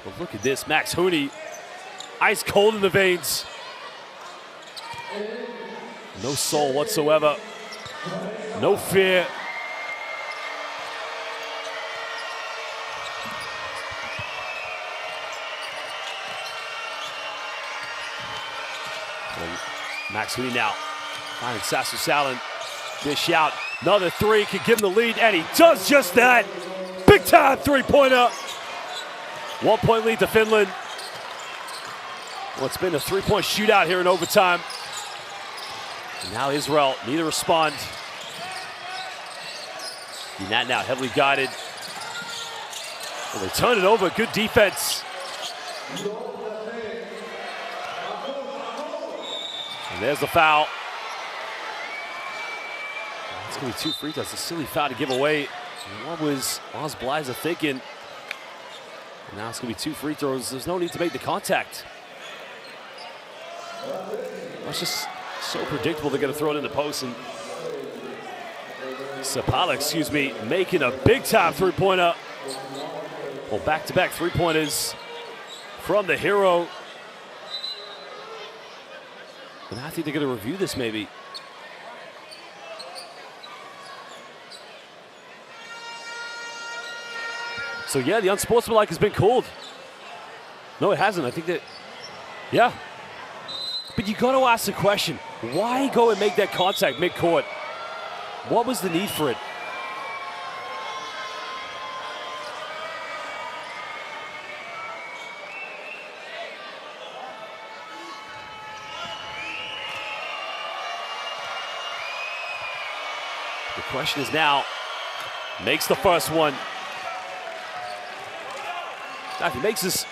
But look at this, Max Hooney, ice cold in the veins. No soul whatsoever, no fear. Max Hooney now finding Sasu Salen. Dish out, another 3, can give him the lead, and he does just that. Big time 3-pointer. 1-point lead to Finland. Well, it's been a 3-point shootout here in overtime. And now Israel need to respond. Ginat now heavily guided. Well, they turn it over, good defense. And there's the foul. It's going to be 2 free throws. It's a silly foul to give away. What was Oz Blyza thinking? And now it's going to be 2 free throws. There's no need to make the contact. It's just so predictable. They're going to throw it in the post. And Sapala, excuse me, making a big-time 3-pointer. Well, back-to-back 3-pointers from the hero. And I think they're going to review this maybe. So yeah, the unsportsmanlike has been called. No, it hasn't. I think that, yeah. But you got to ask the question, why go and make that contact mid-court? What was the need for it? The question is now, makes the first one. Now, if he makes this,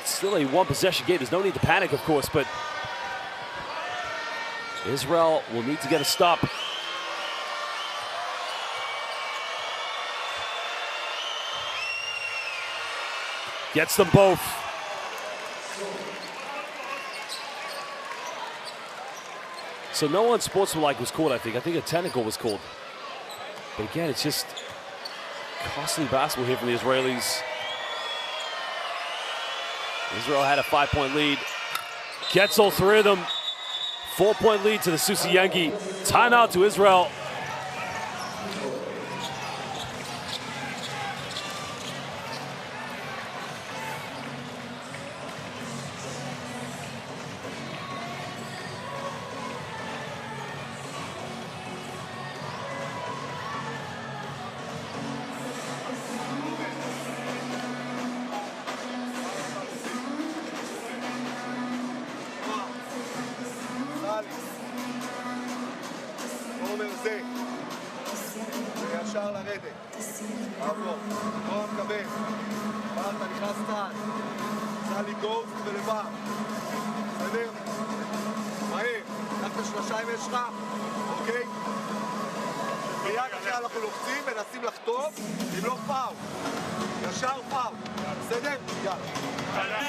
it's still a one-possession game. There's no need to panic, of course, but Israel will need to get a stop. Gets them both. So no unsportsmanlike was called, I think. I think a technical was called. But again, it's just costly basketball here from the Israelis. Israel had a 5-point lead. Gets all three of them. 4-point lead to the Susiyengi. Timeout to Israel. עומר זה וישר לרדת עבור, בוא מקבל אתה נכנסת סלי גוסט ולבן בסדר? מהר, קח את השלושה אם יש לך, אוקיי? מיד אחרי אנחנו לוחצים מנסים לחטוף אם לא פאול ישר פאול בסדר? יאללה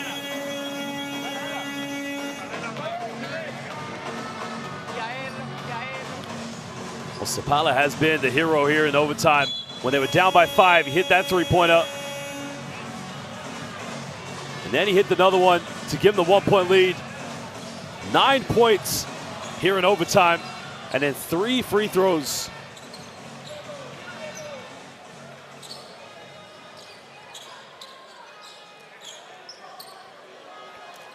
Well, Sapala has been the hero here in overtime. When they were down by 5, he hit that three-pointer. And then he hit another one to give them the 1-point lead. 9 points here in overtime. And then 3 free throws.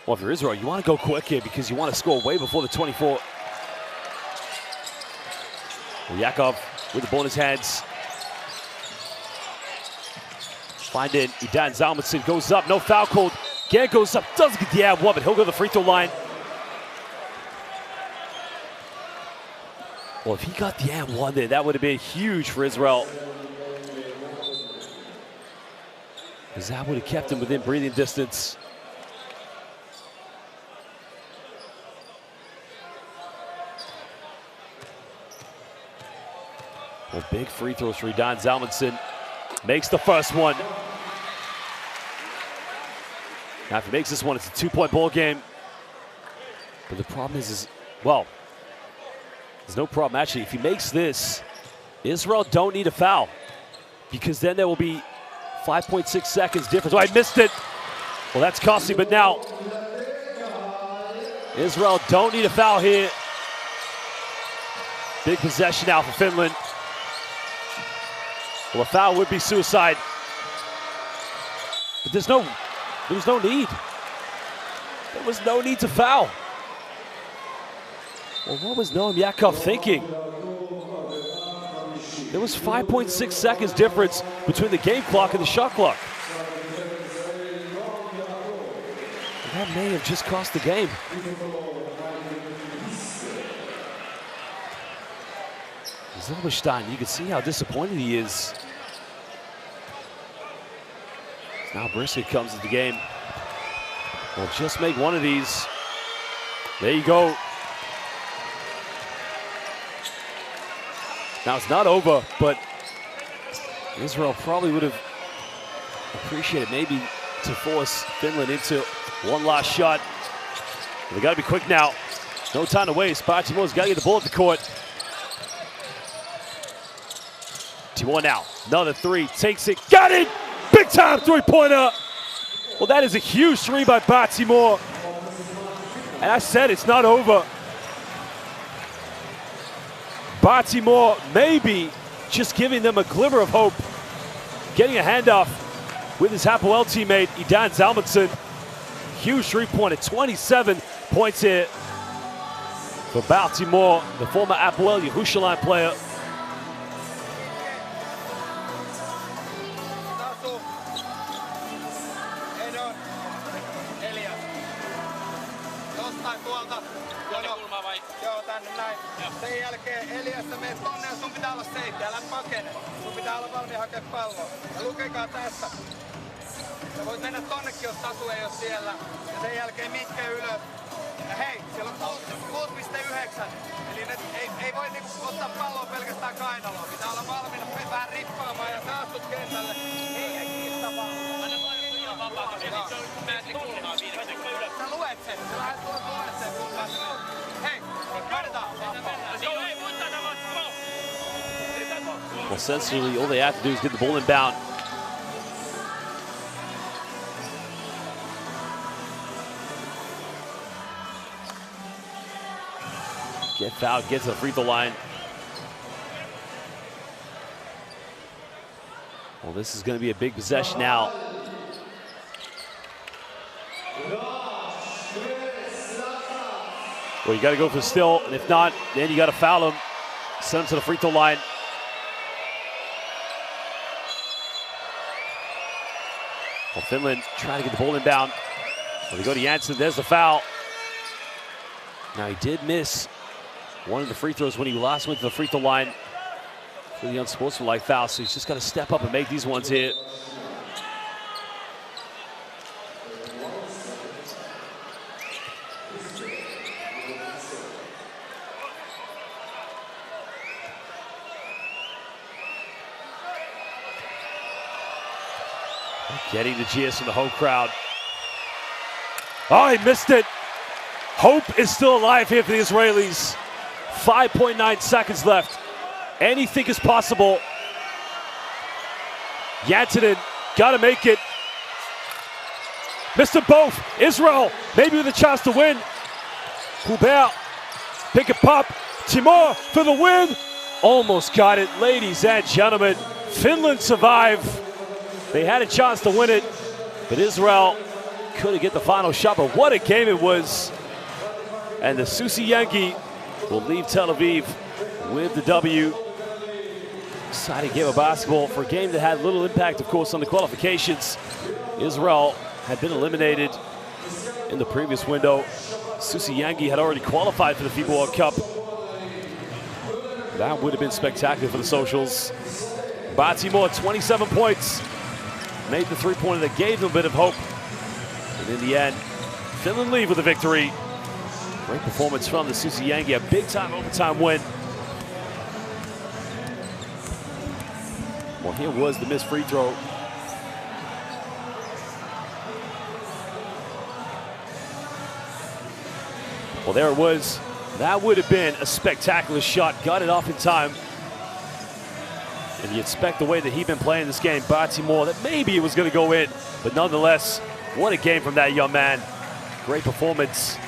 Well, if you're Israel, you want to go quick here because you want to score way before the 24. Yakov with the ball in his hands. Find it. Idan Zalmanson goes up. No foul called. Gant goes up. Doesn't get the ad one, but he'll go to the free throw line. Well, if he got the ad one there, that would have been huge for Israel. Because that would have kept him within breathing distance. Well, big free throws for Idan Zalmanson. Makes the first one. Now, if he makes this one, it's a 2-point ball game. But the problem is, well, there's no problem actually. If he makes this, Israel don't need a foul because then there will be 5.6 seconds difference. Oh, I missed it. Well, that's costly, but now Israel don't need a foul here. Big possession now for Finland. Well, a foul would be suicide. But there was no need. There was no need to foul. Well, what was Noam Yakov thinking? There was 5.6 seconds difference between the game clock and the shot clock. And that may have just cost the game. Zilberstein, you can see how disappointed he is. Now Brisket comes to the game. Well, just make one of these. There you go. Now it's not over, but Israel probably would have appreciated maybe to force Finland into one last shot. They got to be quick now. No time to waste. Timor's got to get the ball at the court. Timor now, another three, takes it, got it! Big time three-pointer! Well, that is a huge three by Baltimore. And I said it's not over. Baltimore maybe just giving them a glimmer of hope. Getting a handoff with his Hapoel teammate, Idan Zalmanson. Huge three-pointer, 27 points here for Baltimore, the former Hapoel Yerushalayim player. Joo, tänne näin. Sen jälkeen Eliasta menet tonne ja sun pitää olla seitti, älä pakene. Sun pitää olla valmiin hakea palloa. Ja lukekaa tästä. Sä voit mennä tonnekin, jos Tatu ei oo siellä. Ja sen jälkeen Mikke ylös. Ja hei, siellä on 6,9. Eli ne ei voi niinku ottaa palloa pelkästään kainaloa. Pitää olla valmiina vähän rippaamaan ja sä astut kentälle. Ei kiista palloa. Anna toinen ihan vapaata. Mä et kulmaa 5 sekuntia ylös. Sä luet sen. Sä lähdet luet sen. Hei, katsotaan. Well, essentially, all they have to do is get the ball inbound. Get fouled, get to the free throw line. Well, this is going to be a big possession now. Well, you got to go for the steal, and if not, then you got to foul him. Send him to the free throw line. Well, Finland trying to get the ball inbound. Well, they go to Janssen, there's the foul. Now, he did miss one of the free throws when he last went to the free throw line for the unsportsmanlike foul, so he's just got to step up and make these ones here. Getting the GS from the home crowd. Oh, he missed it. Hope is still alive here for the Israelis. 5.9 seconds left. Anything is possible. Janssen, gotta make it. Missed them both. Israel, maybe with a chance to win. Hubert, pick and pop. Timur for the win. Almost got it, ladies and gentlemen. Finland survive. They had a chance to win it, but Israel couldn't get the final shot. But what a game it was. And the Susi Yangi will leave Tel Aviv with the W. Exciting game of basketball for a game that had little impact, of course, on the qualifications. Israel had been eliminated in the previous window. Susi Yangi had already qualified for the FIBA World Cup. That would have been spectacular for the socials. Baltimore, 27 points. Made the three-pointer that gave them a bit of hope. And in the end, Finland leave with a victory. Great performance from the Susi Yangi, a big-time overtime win. Well, here was the missed free throw. Well, there it was. That would have been a spectacular shot. Got it off in time. And you expect the way that he'd been playing this game, Baltimore, that maybe it was going to go in. But nonetheless, what a game from that young man. Great performance.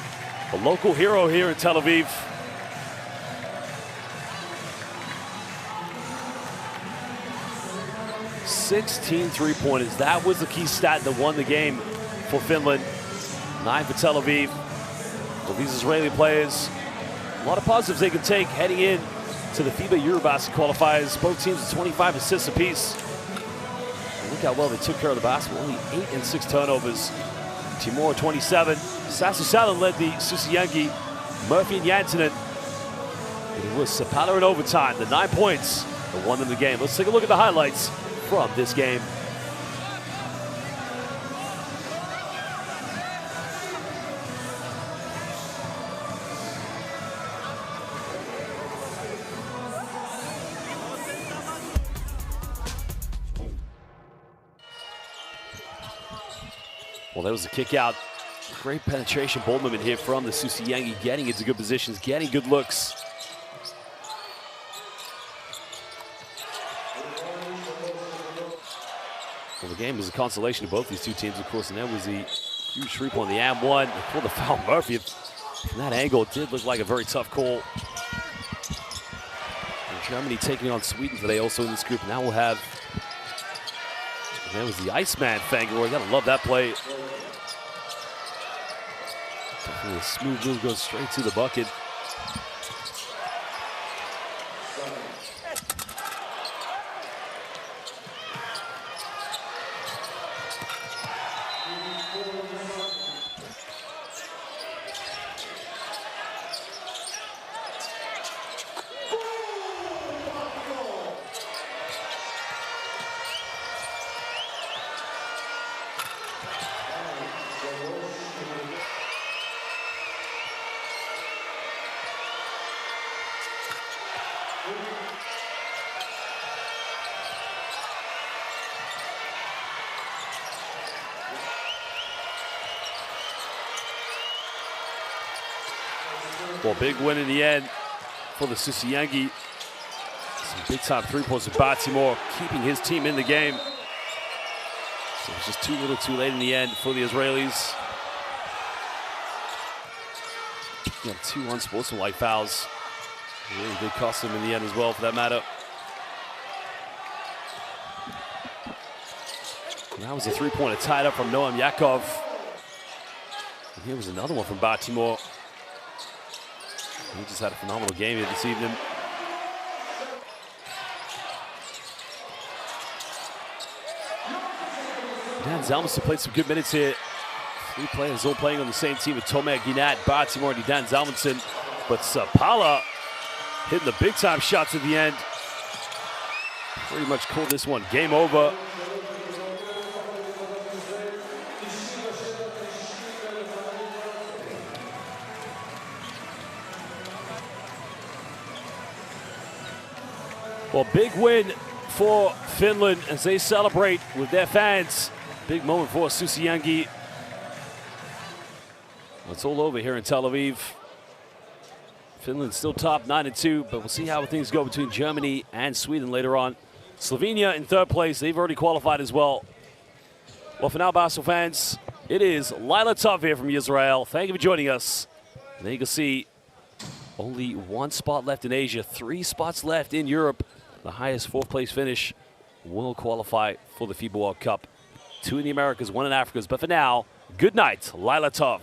A local hero here in Tel Aviv. "16 three-pointers. That was the key stat that won the game for Finland. 9 for Tel Aviv. For these Israeli players, a lot of positives they can take heading in to the FIBA Eurobasket qualifiers. Both teams with 25 assists apiece. And look how well they took care of the basketball. Only 8 and 6 turnovers. Timur 27. Sassu Salin led the Susi Yangi. Murphy and Janssen. It was Sapala in overtime. The 9 points that won them the game. Let's take a look at the highlights from this game. Well, that was a kick out. Great penetration ball movement here from the Susi Yangi, getting into good positions, getting good looks. Well, the game was a consolation to both these two teams, of course, and that was the huge three point on the and one. They pulled the foul. Murphy, from that angle, it did look like a very tough call. And Germany taking on Sweden today, also in this group. Now we'll have, that was the Iceman Fangor. You gotta love that play. Definitely a smooth move, goes straight to the bucket. Well, big win in the end for the Susiyangi. Some big-time three-pointers with Baltimore, keeping his team in the game. So it was just too little too late in the end for the Israelis. You have 2 unsportsmanlike fouls. Really did cost them in the end as well, for that matter. And that was a three-pointer tied up from Noam Yakov. And here was another one from Baltimore. He just had a phenomenal game here this evening. Dan Zalmanson played some good minutes here. 3 players all playing on the same team with Tomer Ginat, Baltimore, and Dan Zalmanson. But Sapala hitting the big-time shots at the end. Pretty much called this one game over. Well, big win for Finland as they celebrate with their fans. Big moment for Susiyangi. It's all over here in Tel Aviv. Finland still top 9-2, but we'll see how things go between Germany and Sweden later on. Slovenia in 3rd place. They've already qualified as well. Well, for now, basketball fans, it is Lila Tov here from Israel. Thank you for joining us. And there you can see only 1 spot left in Asia, 3 spots left in Europe. The highest 4th place finish will qualify for the FIBA World Cup. 2 in the Americas, 1 in Africa. But for now, good night, Lila Tov.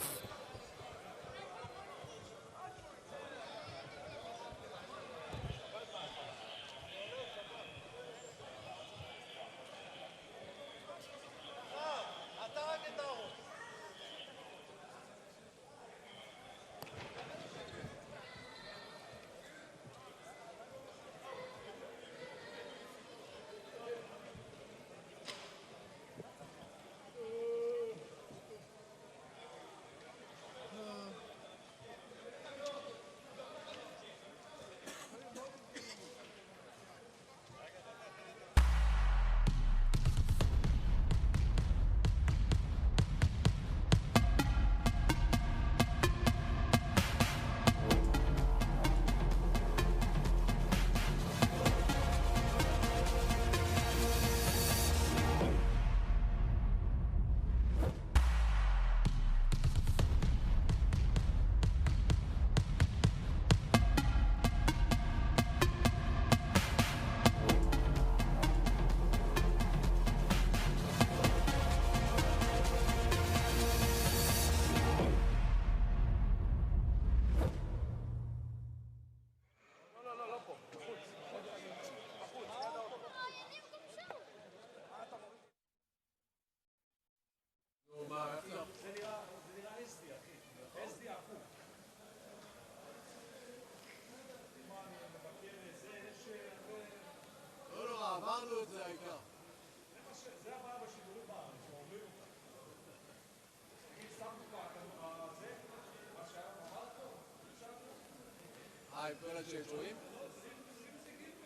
כל הצ'עצועים?